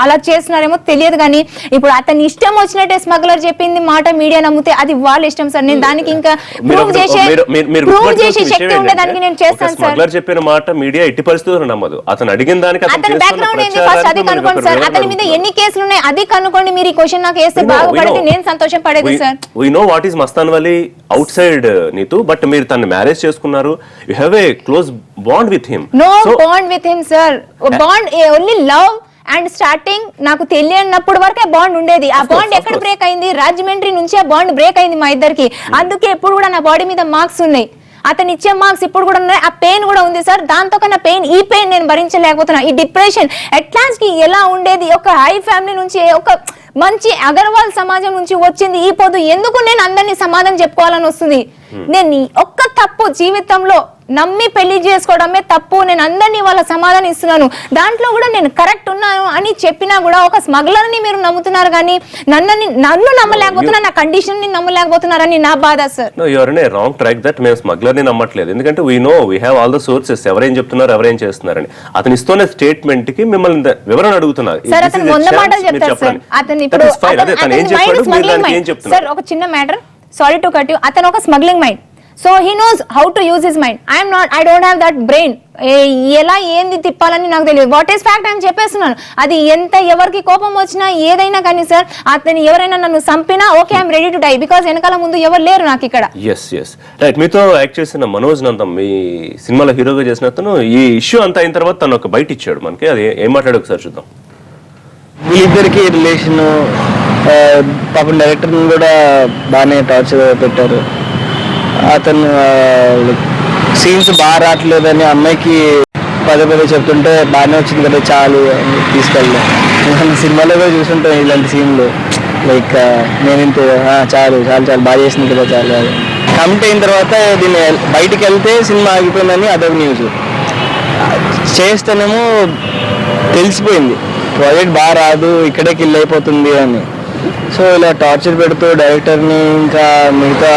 అలా చేస్తున్నారేమో తెలియదు కానీ ఇప్పుడు అతని ఇష్టం వచ్చినట్టే స్మగ్లర్ చెప్పింది మాట మీడియా నమ్మితే అది వాళ్ళ ఇష్టం సార్. నేను దానికి ఇంకా ప్రూవ్ చేసే శక్తి ఉండేదానికి నేను చేస్తాను సార్. స్మగ్లర్ చెప్పిన మాట మీడియా ఎట్టి పరిస్థితుల్లో నమ్మదు. అతను అడిగిన దానికి అతని బ్యాక్గ్రౌండ్ ఏంది ఫస్ట్ అది కనుక్కోండి సార్. అతని మీద ఎన్ని కేసులు ఉన్నాయి అది కనుక్కోండి. మీరు ఈ క్వశ్చన్ నాకు వేస్తే బాగుపడేది, నేను సంతోషం పడేది sir. We know what is Mastan Vali outside Neetu, but మీరు తన మ్యారేజ్ చేసుకున్నారు. You have a close bond with him. No bond with him sir. Bond only love and starting నాకు తెలియనప్పుడు వరకే బాండ్ ఉండేది. ఆ బాండ్ ఎక్కడ బ్రేక్ అయింది? రాజమండ్రి నుంచి ఆ బాండ్ బ్రేక్ అయింది మా ఇద్దరికి. అందుకే ఇప్పుడు కూడా నా బాడీ మీద మార్క్స్ ఉన్నాయి. అతను ఇచ్చే మార్క్స్ ఇప్పుడు కూడా ఉన్నాయి. ఆ పెయిన్ కూడా ఉంది సార్. దాంతో కన్నా పెయిన్, ఈ పెయిన్ నేను భరించలేకపోతున్నా. ఈ డిప్రెషన్ అట్లాస్ కి ఎలా ఉండేది? ఒక హై ఫ్యామిలీ నుంచి, ఒక మంచి అగర్వాల్ సమాజం నుంచి వచ్చింది ఈ పొద్దు ఎందుకు నేను అందరినీ సమాధానం చెప్పుకోవాలని వస్తుంది? నేను ఒక్క తప్పు జీవితంలో నమ్మి పెళ్లి చేసుకోవడమే తప్పు. నేను అందరినీ వాళ్ళ సమాధానం ఇస్తున్నాను. దాంట్లో కూడా నేను కరెక్ట్ ఉన్నాను అని చెప్పినా కూడా ఒక స్మగ్లర్ ని మీరు నమ్ముతున్నారు కానీ నన్ను నమ్మలేకపోతున్నా, నా కండిషన్ ని నమ్మలేకపోతున్నారని నా బాధ sir. No you are in a wrong track that మేము స్మగ్లర్ ని నమ్మట్లేదు. ఎందుకంటే we know we have all the sources. ఎవరేం చెప్తున్నారు, ఎవరేం చేస్తున్నారని అతను ఇస్తున్న స్టేట్మెంట్ కి మిమ్మల్ని వివరణ అడుగుతున్నారు సార్. అతను 100 మాటలు చెప్తారు సార్. అతను ఇప్పుడు సార్ ఒక చిన్న matter, sorry to cut you. అతను ఒక smuggling mind. So he knows how to use his mind. I don't have that brain. ఎలా ఏంది తిప్పాలని నాకు తెలియదు. వాట్ ఈస్ ఫ్యాక్ట్ అని చెప్పేస్తున్నాను. అది ఎంత ఎవరికి కోపం వచ్చినా ఏదైనా కానీ సార్, అతను ఎవరైనా నన్ను చంపినా okay, I'm ready to die. Because వెనకాల ముందు ఎవరు లేరు నాకు ఇక్కడ. Yes right. మీతో యాక్ట్ చేసిన మనోజ్ నందం, మీ సినిమాలో హీరోగా చేసిన అతను, ఈ ఇష్యూ అంతా అయిన తర్వాత తను ఒక బయట ఇచ్చాడు మనకి. అది ఏం మాట్లాడు ఒకసారి చూద్దాం. వీళ్ళిద్దరికి రిలేషన్, పాపం డైరెక్టర్ని కూడా బాగానే టార్చర్ పెట్టారు. అతను సీన్స్ బాగా రావట్లేదని అమ్మాయికి పదే చెప్తుంటే బాగానే వచ్చింది కదా చాలు అని తీసుకెళ్ళాం. ఇలాంటి సినిమాలో కూడా చూస్తుంటాం ఇలాంటి సీన్లు. లైక్ నేను ఇంత చాలు బాగా చేసింది కదా చాలు అది కమిట్ అయిన తర్వాత దీన్ని బయటికి వెళ్తే సినిమా ఆగిపోయిందని అదొక న్యూస్. చేస్తేనేమో తెలిసిపోయింది ప్రాజెక్ట్ బాగా రాదు, ఇక్కడే కిల్ అయిపోతుంది అని. సో ఇలా టార్చర్ పెడుతూ డైరెక్టర్ని ఇంకా మిగతా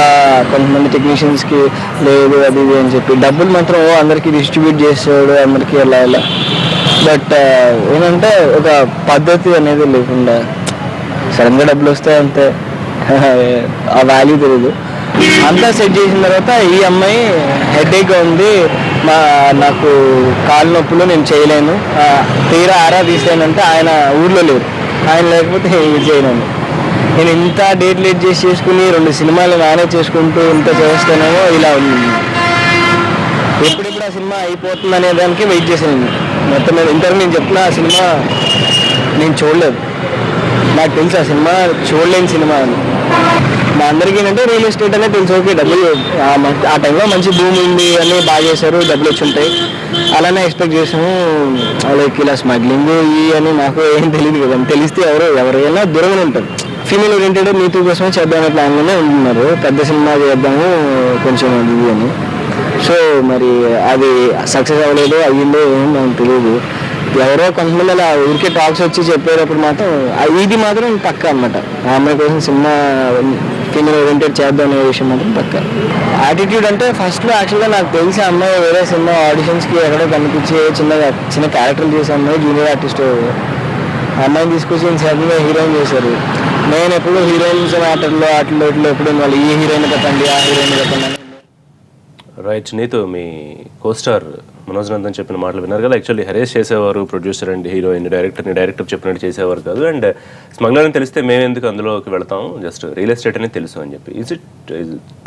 కొంతమంది టెక్నీషియన్స్కి లేదు అది ఇది అని చెప్పి డబ్బులు మాత్రం అందరికీ డిస్ట్రిబ్యూట్ చేసాడు అందరికీ ఇలా. బట్ ఏంటంటే ఒక పద్ధతి అనేది లేకుండా సడన్గా డబ్బులు వస్తాయి అంతే, ఆ వాల్యూ తెలియదు. అంతా సెట్ చేసిన తర్వాత ఈ అమ్మాయి హెడేక్గా ఉంది, నాకు కాలు నొప్పులు నేను చేయలేను, తీరా ఆరా తీసానంటే ఆయన ఊర్లో లేరు, ఆయన లేకపోతే ఇది చేయను. నేను ఇంత డేట్ లేట్ చేసుకుని 2 సినిమాలు మేనేజ్ చేసుకుంటూ ఇంత చేస్తానేమో ఇలా ఉంది. ఎప్పుడెప్పుడు ఆ సినిమా అయిపోతుంది అనే దానికి వెయిట్ చేశాను. మొత్తం మీద ఇంతవరకు నేను చెప్తున్నా ఆ సినిమా నేను చూడలేదు. నాకు తెలుసు ఆ సినిమా చూడలేని సినిమా అని. మా అందరికీ ఏంటంటే రియల్ ఎస్టేట్ అనేది తెలుసు, ఓకే డబ్బులు ఆ టైంలో మంచి భూమి ఉంది అన్నీ బాగా చేశారు, డబ్బులు వచ్చి ఉంటాయి అలానే ఎక్స్పెక్ట్ చేసాము. లైక్ ఇలా స్మగ్లింగ్ ఈ అని నాకు ఏం తెలియదు కదా. తెలిస్తే ఎవరైనా దూరంగానే ఉంటారు. ఫీమేల్ ఓరియంటెడ్ నీతి కోసమే చేద్దామనే ప్లాన్లోనే ఉంటున్నారు. పెద్ద సినిమా చేద్దాము కొంచెం అది అని. సో మరి అది సక్సెస్ అవ్వలేదు, అయ్యిందో ఏమో నాకు తెలియదు. ఎవరో కొంతమంది అలా ఊరికే టాక్స్ వచ్చి చెప్పేటప్పుడు మాత్రం ఇది మాత్రం పక్క అనమాట. ఆ అమ్మాయి కోసం సినిమా ఫీమేల్ ఓరియంటెడ్ చేద్దాం అనే విషయం మాత్రం పక్క. యాటిట్యూడ్ అంటే ఫస్ట్లో యాక్చువల్గా నాకు తెలిసి అమ్మాయి వేరే సినిమా ఆడిషన్స్కి ఎక్కడో కనిపించి చిన్న క్యారెక్టర్లు చేసే అమ్మాయి జూనియర్ ఆర్టిస్ట్. ఆ అమ్మాయిని తీసుకొచ్చి సడన్గా హీరోయిన్ చేశారు. నేను ఎప్పుడు హీరోయిన్స్ మ్యాటర్లో అట్లా ఇట్లా ఎప్పుడు వాళ్ళు ఈ హీరోయిన్ చెప్పండి ఆ హీరోయిన్ చెప్పండి అని. రైట్. నీతో మీ కోస్టార్ మనోజ్ నందన్ చెప్పిన మాటలు విన్నారు కదా. యాక్చువల్లీ హరేష్ చేసేవారు ప్రొడ్యూసర్ అండ్ హీరోయిన్, డైరెక్టర్ చెప్పినట్టు చేసేవారు కాదు. అండ్ స్మగ్లర్ అని తెలిస్తే మేము ఎందుకు అందులోకి వెళ్తాం, జస్ట్ రియల్ ఎస్టేట్ అనేది తెలుసు అని చెప్పి. ఈజ్ ఇట్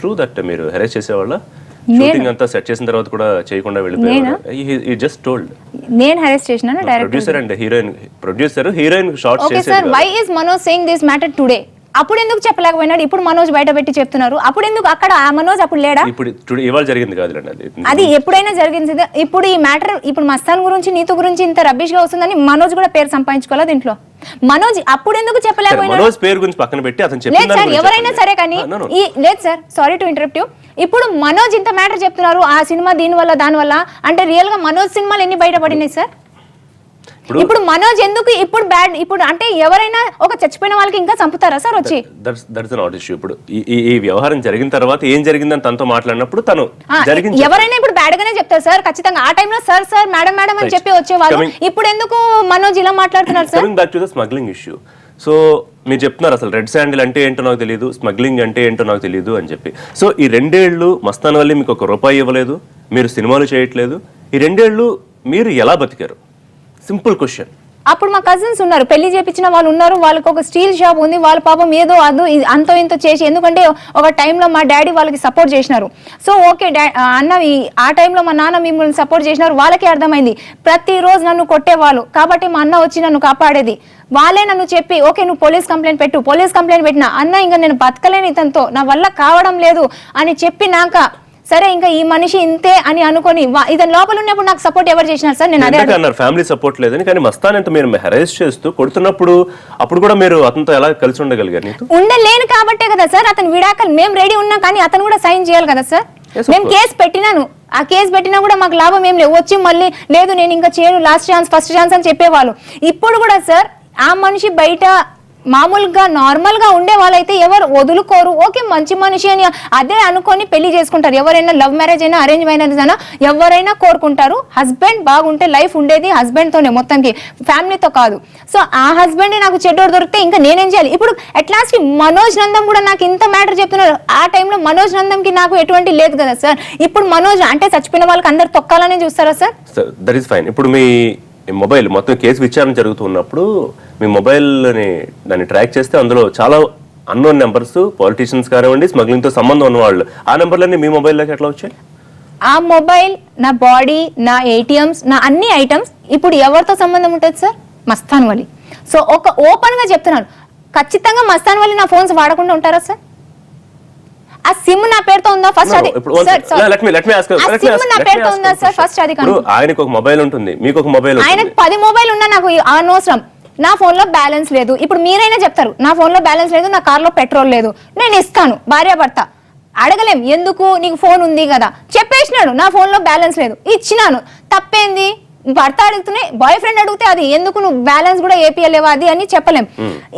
ట్రూ దట్ మీరు హరేష్ చేసేవాళ్ళ? షూటింగ్ అంతా సెట్ చేసిన తర్వాత కూడా చేయకుండా వెళ్ళిపోయారు. జస్ట్ టోల్డ్ నేను హరేష్ చేసినాను. ప్రొడ్యూసర్ అండ్ హీరోయిన్ షార్ట్స్ చేశారు. Okay sir, why is Manoj saying this matter today? అప్పుడు ఎందుకు చెప్పలేకపోయినాడు? ఇప్పుడు మనోజ్ బయట పెట్టి చెప్తున్నారు. అప్పుడు ఎందుకు అక్కడ ఆ మనోజ్ అప్పుడు లేడా? ఇప్పుడు ఇవాళ జరిగింది కాదు, అది ఎప్పుడైనా జరిగింది. ఇప్పుడు ఈ మ్యాటర్ ఇప్పుడు మస్తాన్ గురించి నీతు గురించి ఇంత రబ్బిష్ గా వస్తుందని మనోజ్ కూడా పేరు సంపాదించుకోవాలి దీంట్లో. మనోజ్ అప్పుడు ఎందుకు చెప్పలేకపోయినాడు? మనోజ్ పేరు గురించి పక్కన పెట్టి అతను చెప్పిన లేదు సార్, ఎవరైనా సరే కానీ లేదు sir, sorry to interrupt you. ఇప్పుడు మనోజ్ ఇంత మ్యాటర్ చెప్తున్నారు, ఆ సినిమా దీని వల్ల దాని వల్ల అంటే రియల్ గా మనోజ్ సినిమాలు ఎన్ని బయటపడినాయి సార్? ఇప్పుడు మనోజ్ ఎందుకు ఇప్పుడు బ్యాడ్ ఇప్పుడు అంటే ఎవరైనా ఒక చచ్చిపోయిన వాళ్ళకి ఇంకా చంపుతారా సార్ వచ్చి? That's not issue. ఇప్పుడు ఈ వ్యవహారం జరిగిన తర్వాత ఏం జరిగిందని తనతో మాట్లాడినప్పుడు తను జరిగింది ఎవరైనా ఇప్పుడు బ్యాడ్ గానే చెప్తారు సార్ ఖచ్చితంగా. ఆ టైంలో సార్ సార్ మేడం మేడం అని చెప్పి వచ్చేవాళ్ళు. ఇప్పుడు ఎందుకు మనోజ్ ఇలా మాట్లాడుతున్నారు sir? Coming back to the smuggling issue. So మీరు చెప్తున్నారు అసలు రెడ్ శాండిల్ అంటే ఏంటో నాకు తెలియదు, స్మగ్లింగ్ అంటే ఏంటో నాకు తెలియదు అని చెప్పి. సో ఈ 2 ఏళ్ళు మస్తాన్ వల్లి మీకు ₹1 ఇవ్వలేదు, మీరు సినిమాలు చేయట్లేదు. ఈ 2 ఏళ్ళు మీరు ఎలా బతికారు? Simple question. అప్పుడు మా కజిన్స్ ఉన్నారు, పెళ్లి చేపించిన వాళ్ళు ఉన్నారు, వాళ్ళకి ఒక స్టీల్ షాప్ ఉంది, వాళ్ళ పాపం ఏదో అదో అంతో ఇంతో చేసి, ఎందుకంటే ఒక టైంలో మా డాడీ వాళ్ళకి సపోర్ట్ చేసినారు. సో ఓకే అన్న ఆ టైంలో మా నాన్న మిమ్మల్ని సపోర్ట్ చేసినారు, వాళ్ళకే అర్థమైంది. ప్రతిరోజు నన్ను కొట్టేవాళ్ళు, కాబట్టి మా అన్న వచ్చి నన్ను కాపాడేది. వాళ్ళే నన్ను చెప్పి ఓకే నువ్వు పోలీస్ కంప్లైంట్ పెట్టు, పోలీస్ కంప్లైంట్ పెట్టినా అన్న ఇంకా నేను బతకలేను ఇతనితో, నా వల్ల కావడం లేదు అని చెప్పినాక సరే ఇంకా ఈ మనిషి ఇంతే అని అనుకొని ఇతను లోపల ఉన్నప్పుడు నాకు సపోర్ట్ ఎవరు చేసినారు సార్? నేను అదే అన్నారు ఫ్యామిలీ సపోర్ట్ లేదని. కానీ మస్తాన్ ఎంత మీరు హెరాస్ చేస్తూ కొడుతున్నప్పుడు అప్పుడు కూడా మీరు అతనితో ఎలా కలిసి ఉండగలిగారు? ఉండలేను కాబట్టే కదా సార్ అతను విడాకలు మేము రెడీ ఉన్నాం, కానీ అతను కూడా సైన్ చేయాలి కదా సార్. మేము కేసు పెట్టినాను, ఆ కేసు పెట్టినా కూడా మాకు లాభం ఏం లేదు. వచ్చి మళ్ళీ లేదు నేను ఇంకా చేయను, లాస్ట్ ఛాన్స్ ఫస్ట్ ఛాన్స్ అని చెప్పేవాళ్ళు. ఇప్పుడు కూడా సార్ ఆ మనిషి బయట మామూలుగా నార్మల్ గా ఉండే వాళ్ళైతే ఎవరు వదులుకోరు, ఓకే మంచి మనిషి అని అదే అనుకొని పెళ్లి చేసుకుంటారు. ఎవరైనా లవ్ మ్యారేజ్ అయినా అరేంజ్ మ్యారేజ్ అయినా ఎవరైనా కోరుకుంటారు హస్బెండ్ బాగుంటే లైఫ్ ఉండేది హస్బెండ్ తోనే మొత్తంకి, ఫ్యామిలీతో కాదు. సో ఆ హస్బెండ్ నాకు చెడ్డోడు దొరికితే ఇంకా నేనేం చేయాలి? ఇప్పుడు అట్లాస్ట్ కి మనోజ్ నందం కూడా నాకు ఇంత మ్యాటర్ చెప్తున్నారు. ఆ టైంలో మనోజ్ నందంకి నాకు ఎటువంటి లేదు కదా సార్. ఇప్పుడు మనోజ్ అంటే చచ్చిపోయిన వాళ్ళకి అందరు తొక్కాలనే చూస్తారా సార్? That is fine. ఇప్పుడు మీ మొబైల్ మొత్తం కేసు విచారణ జరుగుతున్నప్పుడు మీ మొబైల్ని దాన్ని ట్రాక్ చేస్తే అందులో చాలా అన్నోన్ నెంబర్స్, పాలిటీషియన్స్ కానివ్వండి, స్మగ్లింగ్ తో సంబంధం ఉన్న వాళ్ళు, ఆ నెంబర్లన్నీ మీ మొబైల్లోకి ఎట్లా వచ్చాయి? ఆ మొబైల్, నా బాడీ, నా ATMs, నా అన్ని ఐటమ్స్ ఇప్పుడు ఎవరితో సంబంధం ఉంటుంది సార్? మస్తాన్ వలి. సో ఒక ఓపెన్ గా చెప్తున్నాను, ఖచ్చితంగా మస్తాన్ వలి నా ఫోన్స్ వాడకుండా ఉంటారా సార్? ఆ సిమ్ నా పేరుతో ఉందా ఫస్ట్? అది ఫస్ట్ అది ఆయనకు ఒక మొబైల్ ఉంటుంది, మీకు ఒక మొబైల్, ఆయనకు 10 మొబైల్ ఉన్నా నాకు అనవసరం. నా ఫోన్ లో బ్యాలెన్స్ లేదు. ఇప్పుడు మీరైనా చెప్తారు నా ఫోన్ లో బ్యాలెన్స్ లేదు, నా కార్ లో పెట్రోల్ లేదు, నేను ఇస్తాను. భార్యాభర్త అడగలేం, ఎందుకు నీకు ఫోన్ ఉంది కదా చెప్పేసినాడు, నా ఫోన్ లో బ్యాలెన్స్ లేదు ఇచ్చినాను, తప్పేంది? భర్త అడిగితేనే బాయ్ ఫ్రెండ్ అడిగితే అది ఎందుకు నువ్వు బ్యాలెన్స్ కూడా ఏపీఎలేవా అది అని చెప్పలేం.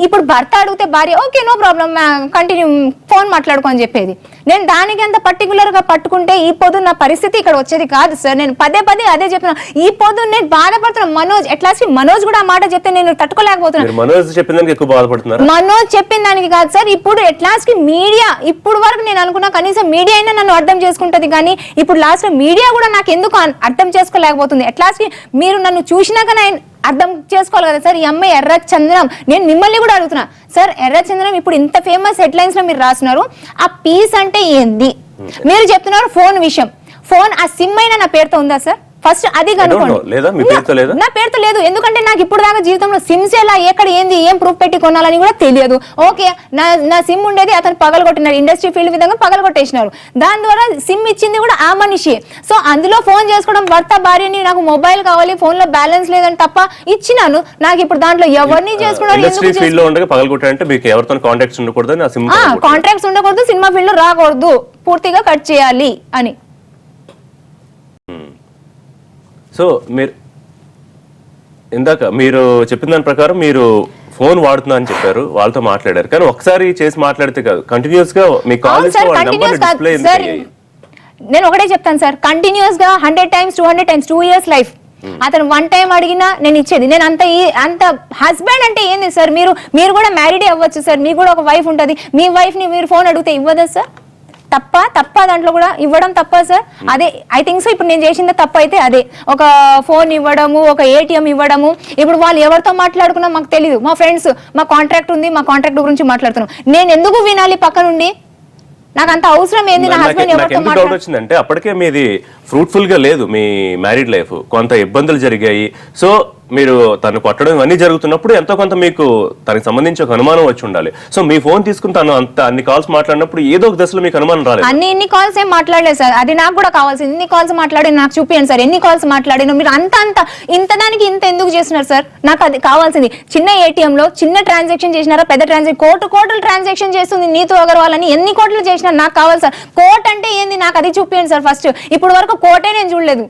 ఇప్పుడు భర్త అడిగితే భార్య okay no problem continue phone మాట్లాడుకో అని చెప్పేది. నేను దానికి అంత పర్టికులర్ గా పట్టుకుంటే ఈ పొద్దు నా పరిస్థితి ఇక్కడ వచ్చేది కాదు సార్. నేను పదే అదే చెప్తున్నా. ఈ పొద్దు నేను బాధపడుతున్నా. మనోజ్ ఎట్లాస్ట్ మనోజ్ కూడా ఆ మాట చెప్తే నేను తట్టుకోలేకపోతున్నాను. మనోజ్ చెప్పిన దానికి ఎక్కువ బాధపడుతున్నారు. మనోజ్ చెప్పిన దానికి కాదు సార్. ఇప్పుడు ఎట్లాస్ట్ మీడియా, ఇప్పుడు వరకు నేను అనుకున్నా కనీసం మీడియా అయినా నన్ను అర్థం చేసుకుంటది, కానీ ఇప్పుడు లాస్ట్ మీడియా కూడా నాకు ఎందుకు అర్థం చేసుకోలేకపోతుంది. ఎట్లాస్ట్ మీరు నన్ను చూసినాక అర్థం చేసుకోవాలి కదా సార్. ఈ అమ్మాయి ఎర్రచంద్రం, నేను మిమ్మల్ని కూడా అడుగుతున్నా సార్, ఎర్రచంద్రం ఇప్పుడు ఇంత ఫేమస్ హెడ్లైన్స్ లో మీరు రాస్తున్నారు, ఆ పీస్ అంటే ఏంది? మీరు చెప్తున్నారు ఫోన్ విషయం. ఫోన్ ఆ సిమ్ అయినా నా పేరుతో ఉందా సార్? ఫస్ట్ అది కనుక్కోండి. నా పేరుతో లేదు, ఎందుకంటే నాకు ఇప్పుడు దాకా జీవితంలో సిమ్స్ ఎలా ఎక్కడ ఏంది ఏం ప్రూఫ్ పెట్టి కొనాలని కూడా తెలియదు. ఓకే నా సిమ్ ఉండేది అతను పగలగొట్టినారు, ఇండస్ట్రీ ఫీల్డ్ విధంగా పగలగొట్టేసినారు. దాని ద్వారా సిమ్ ఇచ్చింది కూడా ఆ మనిషి. సో అందులో ఫోన్ చేసుకోవడం భర్త భార్యని, నాకు మొబైల్ కావాలి ఫోన్ లో బ్యాలెన్స్ లేదని తప్ప ఇచ్చినాను. నాకు ఇప్పుడు దాంట్లో ఎవరిని చేసుకున్నారు, కాంట్రాక్ట్స్ ఉండకూడదు, సినిమా ఫీల్డ్ లో రాకూడదు, పూర్తిగా కట్ చేయాలి అని. సో మీరు ఇందాక మీరు చెప్పిన దాని ప్రకారం మీరు ఫోన్ వాడుతున్నా అని చెప్పారు, వాళ్ళతో మాట్లాడారు, కానీ ఒకసారి చేసి మాట్లాడితే కాదు, కంటిన్యూస్ గా మీ కాల్స్ డిస్ప్లే. నేను ఒకటే చెప్తాను సార్, కంటిన్యూస్ గా 100 times 200 times 2 years లైఫ్. అతను 1 time అడిగినా నేను ఇచ్చేది. నేను అంత హస్బెండ్ అంటే ఏంది సార్? మీరు కూడా మ్యారీడే అవ్వచ్చు సార్, మీకు కూడా ఒక వైఫ్ ఉంటది. మీ వైఫ్ ని మీరు ఫోన్ అడిగితే ఇవ్వదా సార్? తప్ప దాంట్లో కూడా ఇవ్వడం తప్ప సార్? అదే ఐ థింక్ సో. ఇప్పుడు నేను చేసింది తప్పు అయితే అదే, ఒక ఫోన్ ఇవ్వడము, ఒక ATM ఇవ్వడము. ఇప్పుడు వాళ్ళు ఎవరితో మాట్లాడుకున్నా మాకు తెలియదు. మా ఫ్రెండ్స్ మా కాంట్రాక్ట్ ఉంది, మా కాంట్రాక్ట్ గురించి మాట్లాడుతున్నాం. నేను ఎందుకు వినాలి పక్క నుండి? నాకు అంత అవసరం ఏంది? నా హస్బెండ్ ఎవరితో డౌట్ వచ్చిందంటే అప్పటికే మీది ఫ్రూట్ఫుల్ గా లేదు మీ మ్యారీడ్ లైఫ్, కొంత ఇబ్బందులు జరిగాయి. సో మీరు తను కొట్టడం ఇవన్నీ జరుగుతున్నప్పుడు ఎంతో కొంత మీకు తనకి సంబంధించి ఒక అనుమానం వచ్చి ఉండాలి. సో మీ ఫోన్ తీసుకుని తను అన్ని కాల్స్ మాట్లాడినప్పుడు ఏదో ఒక దశలో మీకు అనుమానం రాలేదు. అన్ని కాల్స్ ఏం మాట్లాడలేదు సార్, అది నాకు కూడా కావాల్సింది. ఎన్ని కాల్స్ మాట్లాడి నాకు చూపించండి సార్, ఎన్ని కాల్స్ మాట్లాడిన మీరు ఇంత దానికి ఇంత ఎందుకు చేస్తున్నారు సార్? నాకు అది కావాల్సింది. చిన్న ATM లో చిన్న ట్రాన్సాక్షన్ చేసినారా, పెద్ద ట్రాన్సాక్షన్ కోట్లు ట్రాన్సాక్షన్ చేస్తుంది నీతు అగర్వాల్ అని, ఎన్ని కోట్లు చేసినా నాకు కావాలి సార్. కోర్ట్ అంటే ఏంది నాకు అది చూపించండి సార్ ఫస్ట్. ఇప్పుడు వరకు కోర్టే నేను చూడలేదు.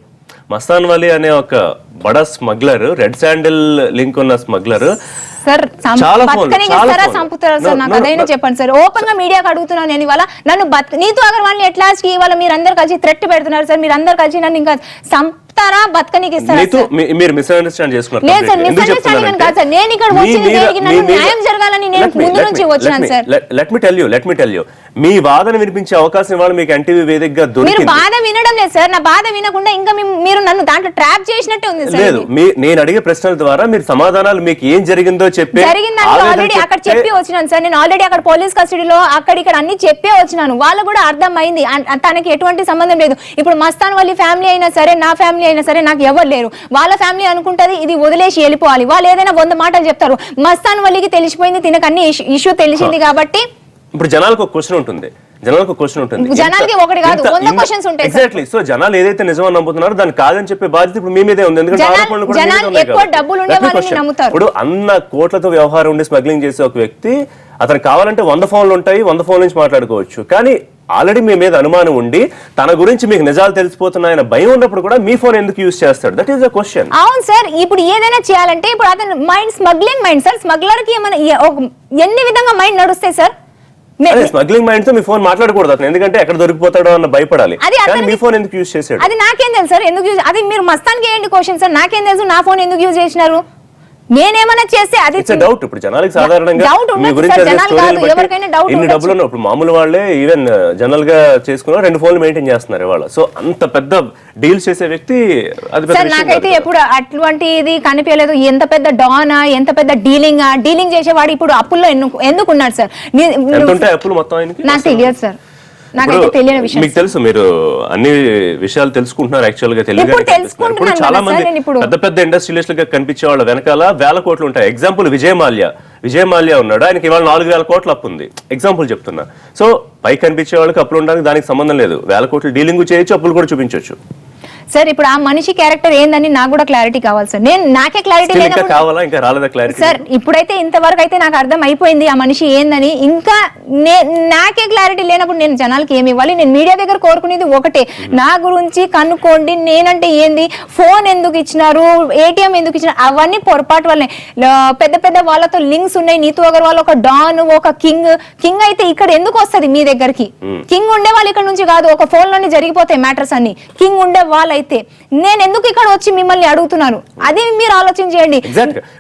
మస్తాన్ వలి అనే ఒక బడా స్మగ్లర్, రెడ్ శాండిల్ లింక్ ఉన్న స్మగ్లర్ సార్ చాలా చంపుతారా సార్? నాకు అదైనా చెప్పండి సార్. ఓపెన్ గా మీడియాకి అడుగుతున్నాను నేను ఇవాళ. నన్ను నీతు అగర్వాల్ ని ఎట్లా ఇవాళ మీరు అందరు కలిసి థ్రెట్ పెడుతున్నారు సార్. మీరు అందరు కలిసి నన్ను ఇంకా చంపుతారా, బతకనికి ఇస్తారా? మీరు మిస్అండర్స్టాండ్ చేసుకున్నారు. లేదు సార్, మిస్అండర్స్టాండింగ్ కాదు సార్. నేను ఇక్కడ వచ్చింది దేనికి? నన్ను న్యాయం జరగాలని నేను ముందు నుంచి వచ్చినాను sir. Let me tell you మీ వాదన వినిపించే అవకాశం ఇవాళ మీకు ఎన్టీవీ వేదికగా మీరు దొరికింది. బాధ వినడం లేదు సార్. నా బాధ వినకుండా ఇంకా మీరు నన్ను దాంట్లో ట్రాప్ చేసినట్టే ఉంది సార్. లేదు, నేను అడిగే ప్రశ్నల ద్వారా మీరు సమాధానాలు మీకు ఏం జరిగిందో చెప్పి జరిగిందని ఆల్రెడీ అక్కడ చెప్పి వచ్చినాను సార్. నేను ఆల్రెడీ అక్కడ పోలీస్ కస్టడీలో అక్కడ ఇక్కడ అన్ని చెప్పే వచ్చినాను. వాళ్ళు కూడా అర్థమైంది తనకి ఎటువంటి సంబంధం లేదు. ఇప్పుడు మస్తాన్ వలి ఫ్యామిలీ అయినా సరే, నా ఫ్యామిలీ అయినా సరే, నాకు ఎవరు లేరు. వాళ్ళ ఫ్యామిలీ అనుకుంటది ఇది వదిలేసి వెళ్ళిపోవాలి. వాళ్ళు ఏదైనా 100 మాటలు చెప్తారు. మస్తాన్ వలికి తెలిసిపోయింది, తినకు అన్ని ఇష్యూ తెలిసింది కాబట్టి. ఇప్పుడు జనాలకు ఒక క్వశ్చన్ ఉంటుంది, జనాలకి ఒకటి కాదు 100 క్వశ్చన్స్ ఉంటాయి. ఎగ్జాక్ట్లీ. సో జనాలు ఏదైతే నిజమని నమ్ముతున్నారో దాన్ని కాదని చెప్పే బాధ్యత ఇప్పుడు మీ మీదే ఉంది. ఎందుకంటే ఇప్పుడు అన్న కోట్లతో వ్యవహారం ఉండి స్మగ్లింగ్ చేసే ఒక వ్యక్తి, అతను కావాలంటే 100 ఫోన్లు ఉంటాయి, 100 ఫోన్ల నుంచి మాట్లాడుకోవచ్చు. కానీ ఆల్రెడీ మీ మీద అనుమానం ఉండి తన గురించి మీకు నిజాలు తెలిసిపోతున్నాయన్న భయం ఉన్నప్పుడు కూడా మీ ఫోన్ ఎందుకు యూజ్ చేస్తాడు? That is the question. అవును సార్. ఇప్పుడు ఏదైనా చేయాలంటే ఇప్పుడు అతను స్మగ్లింగ్ మైండ్ సార్. స్మగ్లర్ కి ఎన్ని విధంగా మైండ్ నడుస్తాయి సార్. స్మగ్లింగ్ మైండ్ తో మీ ఫోన్ మాట్లాడకూడదు అతను, ఎందుకంటే ఎక్కడ దొరికిపోతాడో అన్న భయపడాలి. కానీ మీ ఫోన్ ఎందుకు యూజ్ చేశాడు? అది నాకేం తెలుసు సార్ ఎందుకు యూజ్. అది మీరు మస్తాన్కి ఏంటి క్వశ్చన్ సార్? నాకేం తెలుసు నా ఫోన్ ఎందుకు యూజ్ చేసినారు? నేనేమన్నా చేస్తే అది డౌట్. ఇప్పుడు జనాలకి సాధారణంగా మీ గురించి ఇన్ని డబ్బులు ఉన్నాయి. ఇప్పుడు మామూలు వాళ్ళే ఈవెన్ జనరల్ గా చేసుకున్న 2 ఫోన్లు మెయింటైన్ చేస్తున్నారు ఇవాళ. సో అంత పెద్ద డీల్స్ చేసే వ్యక్తి అది సార్. నాకైతే ఎప్పుడు అటువంటిది కనిపించలేదు. ఎంత పెద్ద డానా, ఎంత పెద్ద డీలింగ్ చేసేవాడు ఇప్పుడు అప్పుల్లో ఎందుకు ఉన్నాడు సార్? ఎంత ఉంటాయి అప్పులు మొత్తం ఆయనకి? నాకు తెలియదు సార్. నాకైతే తెలియని విషయం. మీకు తెలుసు, మీరు అన్ని విషయాలు తెలుసుకుంటున్నారు. యాక్చువల్ గా ఇప్పుడు చాలా మంది పెద్ద పెద్ద ఇండస్ట్రియలిస్ట్ గా కనిపించే వాళ్ళ వెనకాల వేల కోట్లు ఉంటాయి. ఎగ్జాంపుల్ విజయ్ మాల్యా ఉన్నాడు, ఆయనకి ఇవాళ 4,000 కోట్ల అప్పు ఉంది. ఎగ్జాంపుల్ చెప్తున్నా. సో పైకి కనిపించే వాళ్ళకి అప్పులు ఉండడానికి దానికి సంబంధం లేదు. 1000 కోట్లు డీలింగ్ చేయొచ్చు, అప్పులు కూడా చూపించవచ్చు సార్. ఇప్పుడు ఆ మనిషి క్యారెక్టర్ ఏందని నాకు కూడా క్లారిటీ కావాలి సార్. నాకే క్లారిటీ లేదు సార్. ఇప్పుడైతే ఇంతవరకు అయితే నాకు అర్థం అయిపోయింది ఆ మనిషి ఏందని. ఇంకా నాకే క్లారిటీ లేనప్పుడు నేను జనాలకి ఏమి ఇవ్వాలి? నేను మీడియా దగ్గర కోరుకునేది ఒకటే, నా గురించి కనుక్కోండి. నేనంటే ఏంది, ఫోన్ ఎందుకు ఇచ్చినారు, ఏటీఎం ఎందుకు ఇచ్చినారు, అవన్నీ పొరపాటు వల్లనే. పెద్ద పెద్ద వాళ్ళతో లింక్స్ ఉన్నాయి. నీతు అగర్వాల్ ఒక డాన్, ఒక కింగ్ అయితే ఇక్కడ ఎందుకు వస్తుంది మీ దగ్గరికి? కింగ్ ఉండే వాళ్ళు ఇక్కడ నుంచి కాదు, ఒక ఫోన్ లోనే జరిగిపోతాయి మ్యాటర్స్ అన్ని. కింగ్ ఉండే వాళ్ళు అయితే నేను ఎందుకు ఇక్కడ వచ్చి మిమ్మల్ని అడుగుతున్నాను? అది మీరు ఆలోచన చేయండి.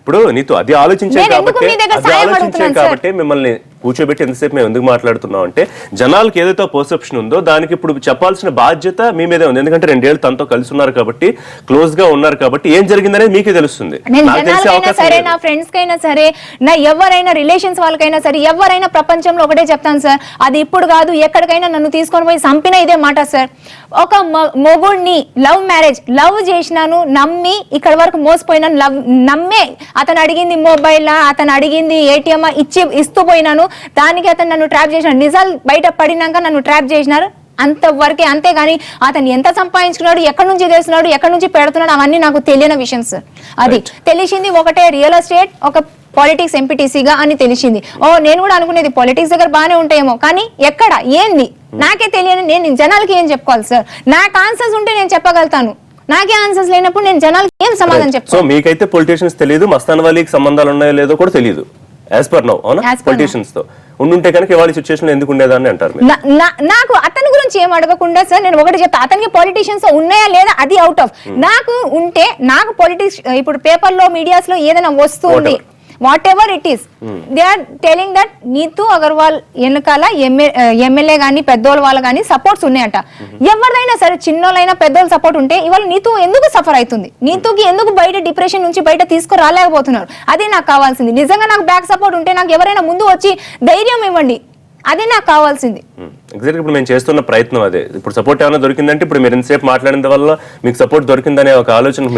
ఇప్పుడు నీతో అది ఆలోచించాను కాబట్టి మిమ్మల్ని కూర్చోబెట్టి ఎంతసేపు మేము ఎందుకు మాట్లాడుతున్నాం అంటే, జనాలకు ఏదైతే పర్సెప్షన్ ఉందో దానికి ఇప్పుడు చెప్పాల్సిన బాధ్యత మీ మీదే ఉంది. ఎందుకంటే 2 ఏళ్ళు తనతో కలిసి ఉన్నారు కాబట్టి, క్లోజ్ గా ఉన్నారు కాబట్టి ఏం జరిగిందనేది మీకే తెలుస్తుంది. సరే, నా ఫ్రెండ్స్ కైనా సరే, నా ఎవరైనా రిలేషన్స్ వాళ్ళకైనా సరే, ఎవరైనా ప్రపంచంలో ఒకటే చెప్తాను సార్, అది ఇప్పుడు కాదు ఎక్కడికైనా నన్ను తీసుకొని పోయి చంపిన ఇదే మాట సార్. ఒక మొగుడిని లవ్ చేసినాను, నమ్మి ఇక్కడ వరకు మోసపోయినాను, నమ్మే అతను అడిగింది మొబైల్, అతను అడిగింది ఏటీఎం ఇస్తూ పోయినాను. దానికి అతను నన్ను ట్రాప్ చేసినాడు. నిజాలు బయట పడినాక నన్ను ట్రాప్ చేసినారు అంతవరకే. అంతేగాని అతను ఎంత సంపాదించుకున్నాడు, ఎక్కడి నుంచి చేస్తున్నాడు, ఎక్కడి నుంచి పెడుతున్నాడు, అవన్నీ నాకు తెలియని విషయం సార్. అది తెలిసింది ఒకటే, రియల్ ఎస్టేట్, ఒక పాలిటిక్స్ ఎంపీటీసీగా అని తెలిసింది. నేను కూడా అనుకునేది పాలిటిక్స్ దగ్గర బాగానే ఉంటాయేమో, కానీ ఎక్కడ ఏంది నాకే తెలియని నేను జనాలకి ఏం చెప్పుకోవాలి సార్? నాకు ఆన్సర్స్ ఉంటే నేను చెప్పగలుగుతాను. నాకే ఆన్సర్స్ లేనప్పుడు నేను జనాలకి ఏం సమాధానం చెప్తాను? సో మీకైతే పొలిటీషియన్స్ తెలియదు, మస్తాన్ వలీకి సంబంధాలు ఉన్నాయో లేదో కూడా తెలియదు యాజ్ పర్ నౌ. అవునా? పొలిటీషియన్స్ తో ఉండుంటే కనుక ఇవాళ సిచ్యువేషన్ ఎందుకు ఉండేదాన్ని అంటారు. నాకు అతని గురించి ఏం అడగకుండా సార్ నేను ఒకటి చెప్తా, అతనికి పొలిటీషియన్స్ ఉన్నాయా లేదా అది అవుట్ ఆఫ్. నాకు ఉంటే, నాకు పొలిటిక్స్ ఇప్పుడు పేపర్ లో మీడియాస్ లో ఏదైనా వస్తుంది, whatever it is, they are telling that Neetu Agarwal వెనకాల ఎమ్మెల్యే గానీ పెద్దోళ్ళ వాళ్ళ గానీ సపోర్ట్స్ ఉన్నాయంట. ఎవరిదైనా సరే, చిన్నోళ్ళైనా పెద్దోళ్ళ సపోర్ట్ ఉంటే ఇవాళ నీతు ఎందుకు సఫర్ అవుతుంది? నీతుకి ఎందుకు బయట డిప్రెషన్ నుంచి బయట తీసుకురాలేకపోతున్నారు? అది నాకు కావాల్సింది. నిజంగా నాకు బ్యాక్ సపోర్ట్ ఉంటే నాకు ఎవరైనా ముందు వచ్చి ధైర్యం ఇవ్వండి, అది నాకు కావాల్సింది. ఎగ్జాక్ట్ ఇప్పుడు మేము చేస్తున్న ప్రయత్నం అదే. ఇప్పుడు సపోర్ట్ ఏమైనా దొరికిందంటే, ఇప్పుడు మీరు ఎంతసేపు మాట్లాడిన వల్ల మీకు సపోర్ట్ దొరికిందనే ఒక ఆలోచన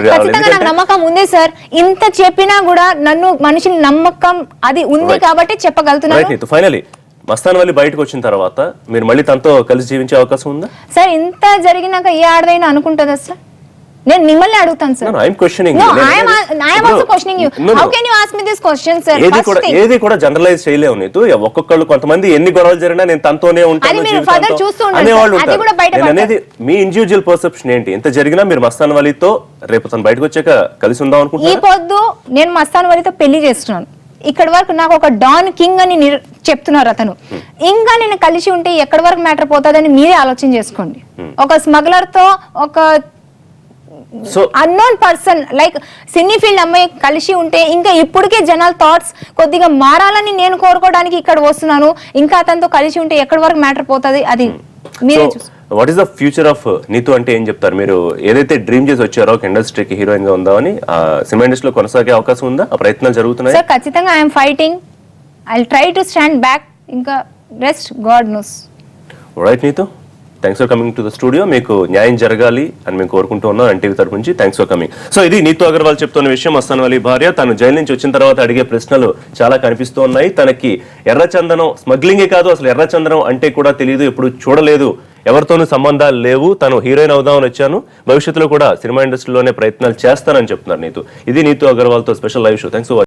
నాకు నమ్మకం ఉంది సార్. ఇంత చెప్పినా కూడా నన్ను మనిషిని నమ్మకం అది ఉంది కాబట్టి చెప్పగలుగుతున్నాను. ఫైనలీ మస్తాన్ వలి బయటకు వచ్చిన తర్వాత మీరు మళ్ళీ తనతో కలిసి జీవించే అవకాశం ఉందా సార్? ఇంత జరిగినాక ఏ ఆడదైనా అనుకుంటుందా సార్? నేను మిమ్మల్ని అడుగుతాను sir. I'm questioning. No, I am also questioning you. How can you ask me this question, sir? First thing. ఏది కూడా జనరలైజ్ చేయలేవు నీతు. ఒక్కొక్కళ్ళు కొంతమంది ఎన్ని గొడవలు జరిగినా నేను తనతోనే అది ఉంటాను మీరు further చూస్తూ ఉండండి అనేవాళ్ళు సార్. అది ఉంటారు. కూడా బయట నేను అనేది మీ ఇండివిజువల్ పర్సెప్షన్ ఏంటి? ఎంత జరిగినా మీరు మస్తాన్ వలీతో రేపు తను బయటకు వచ్చాక కలిసి ఉందాం ఈ అనుకుంటున్నారా? పొద్దు నేను మస్తాన్ వలితో పెళ్లి చేస్తున్నాను. ఇక్కడ వరకు నాకు ఒక డాన్ కింగ్ అని చెప్తున్నారు అతను. ఇంకా నేను కలిసి ఉంటే ఎక్కడి వరకు మ్యాటర్ పోతుందని మీరే ఆలోచన చేసుకోండి. ఒక స్మగ్లర్ తో ఒక so unknown person like cine field అమ్మాయి కలిసి ఉంటే ఇంకా ఇప్పటికే జనాల థాట్స్ కొద్దిగా మారాలని నేను కోరుకోవడానికి ఇక్కడ వస్తున్నాను. ఇంకా అతనితో కలిసి ఉంటే ఎక్కడి వరకు మ్యాటర్ పోతుంది అది మీరే చూసుకోండి. What is the future of Neetu అంటే ఏం చెప్తారు మీరు? ఏదైతే డ్రీమ్ చేసి వచ్చారో ఒక ఇండస్ట్రీకి హీరోయిన్ గా ఉందామని, సినిమా ఇండస్ట్రీలో కొనసాగే అవకాశం ఉందా? ఆ ప్రయత్నాలు జరుగుతున్నాయి సార్ ఖచ్చితంగా I'm fighting. I try to stand back. ఇంకా rest God knows. Right Neetu, thanks for coming to the studio. మీకు న్యాయం జరగాలి అని మేము కోరుకుంటూ ఉన్నాం ఎన్టీవీ తరపు నుంచి. Thanks for coming. సో ఇది నీతు అగర్వాల్ చెప్తున్న విషయం. మస్తాన్ వలీ భార్య తను జైలు నుంచి వచ్చిన తర్వాత అడిగే ప్రశ్నలు చాలా కనిపిస్తూ ఉన్నాయి. తనకి ఎర్రచందనం స్మగ్లింగే కాదు, అసలు ఎర్రచందనం అంటే కూడా తెలియదు, ఎప్పుడు చూడలేదు, ఎవరితోనూ సంబంధాలు లేవు, తను హీరోయిన్ అవుదామని వచ్చాను, భవిష్యత్తులో కూడా సినిమా ఇండస్ట్రీలోనే ప్రయత్నాలు చేస్తానని చెప్తున్నారు నీతు. ఇది నీతు అగర్వాల్తో special live show. Thanks for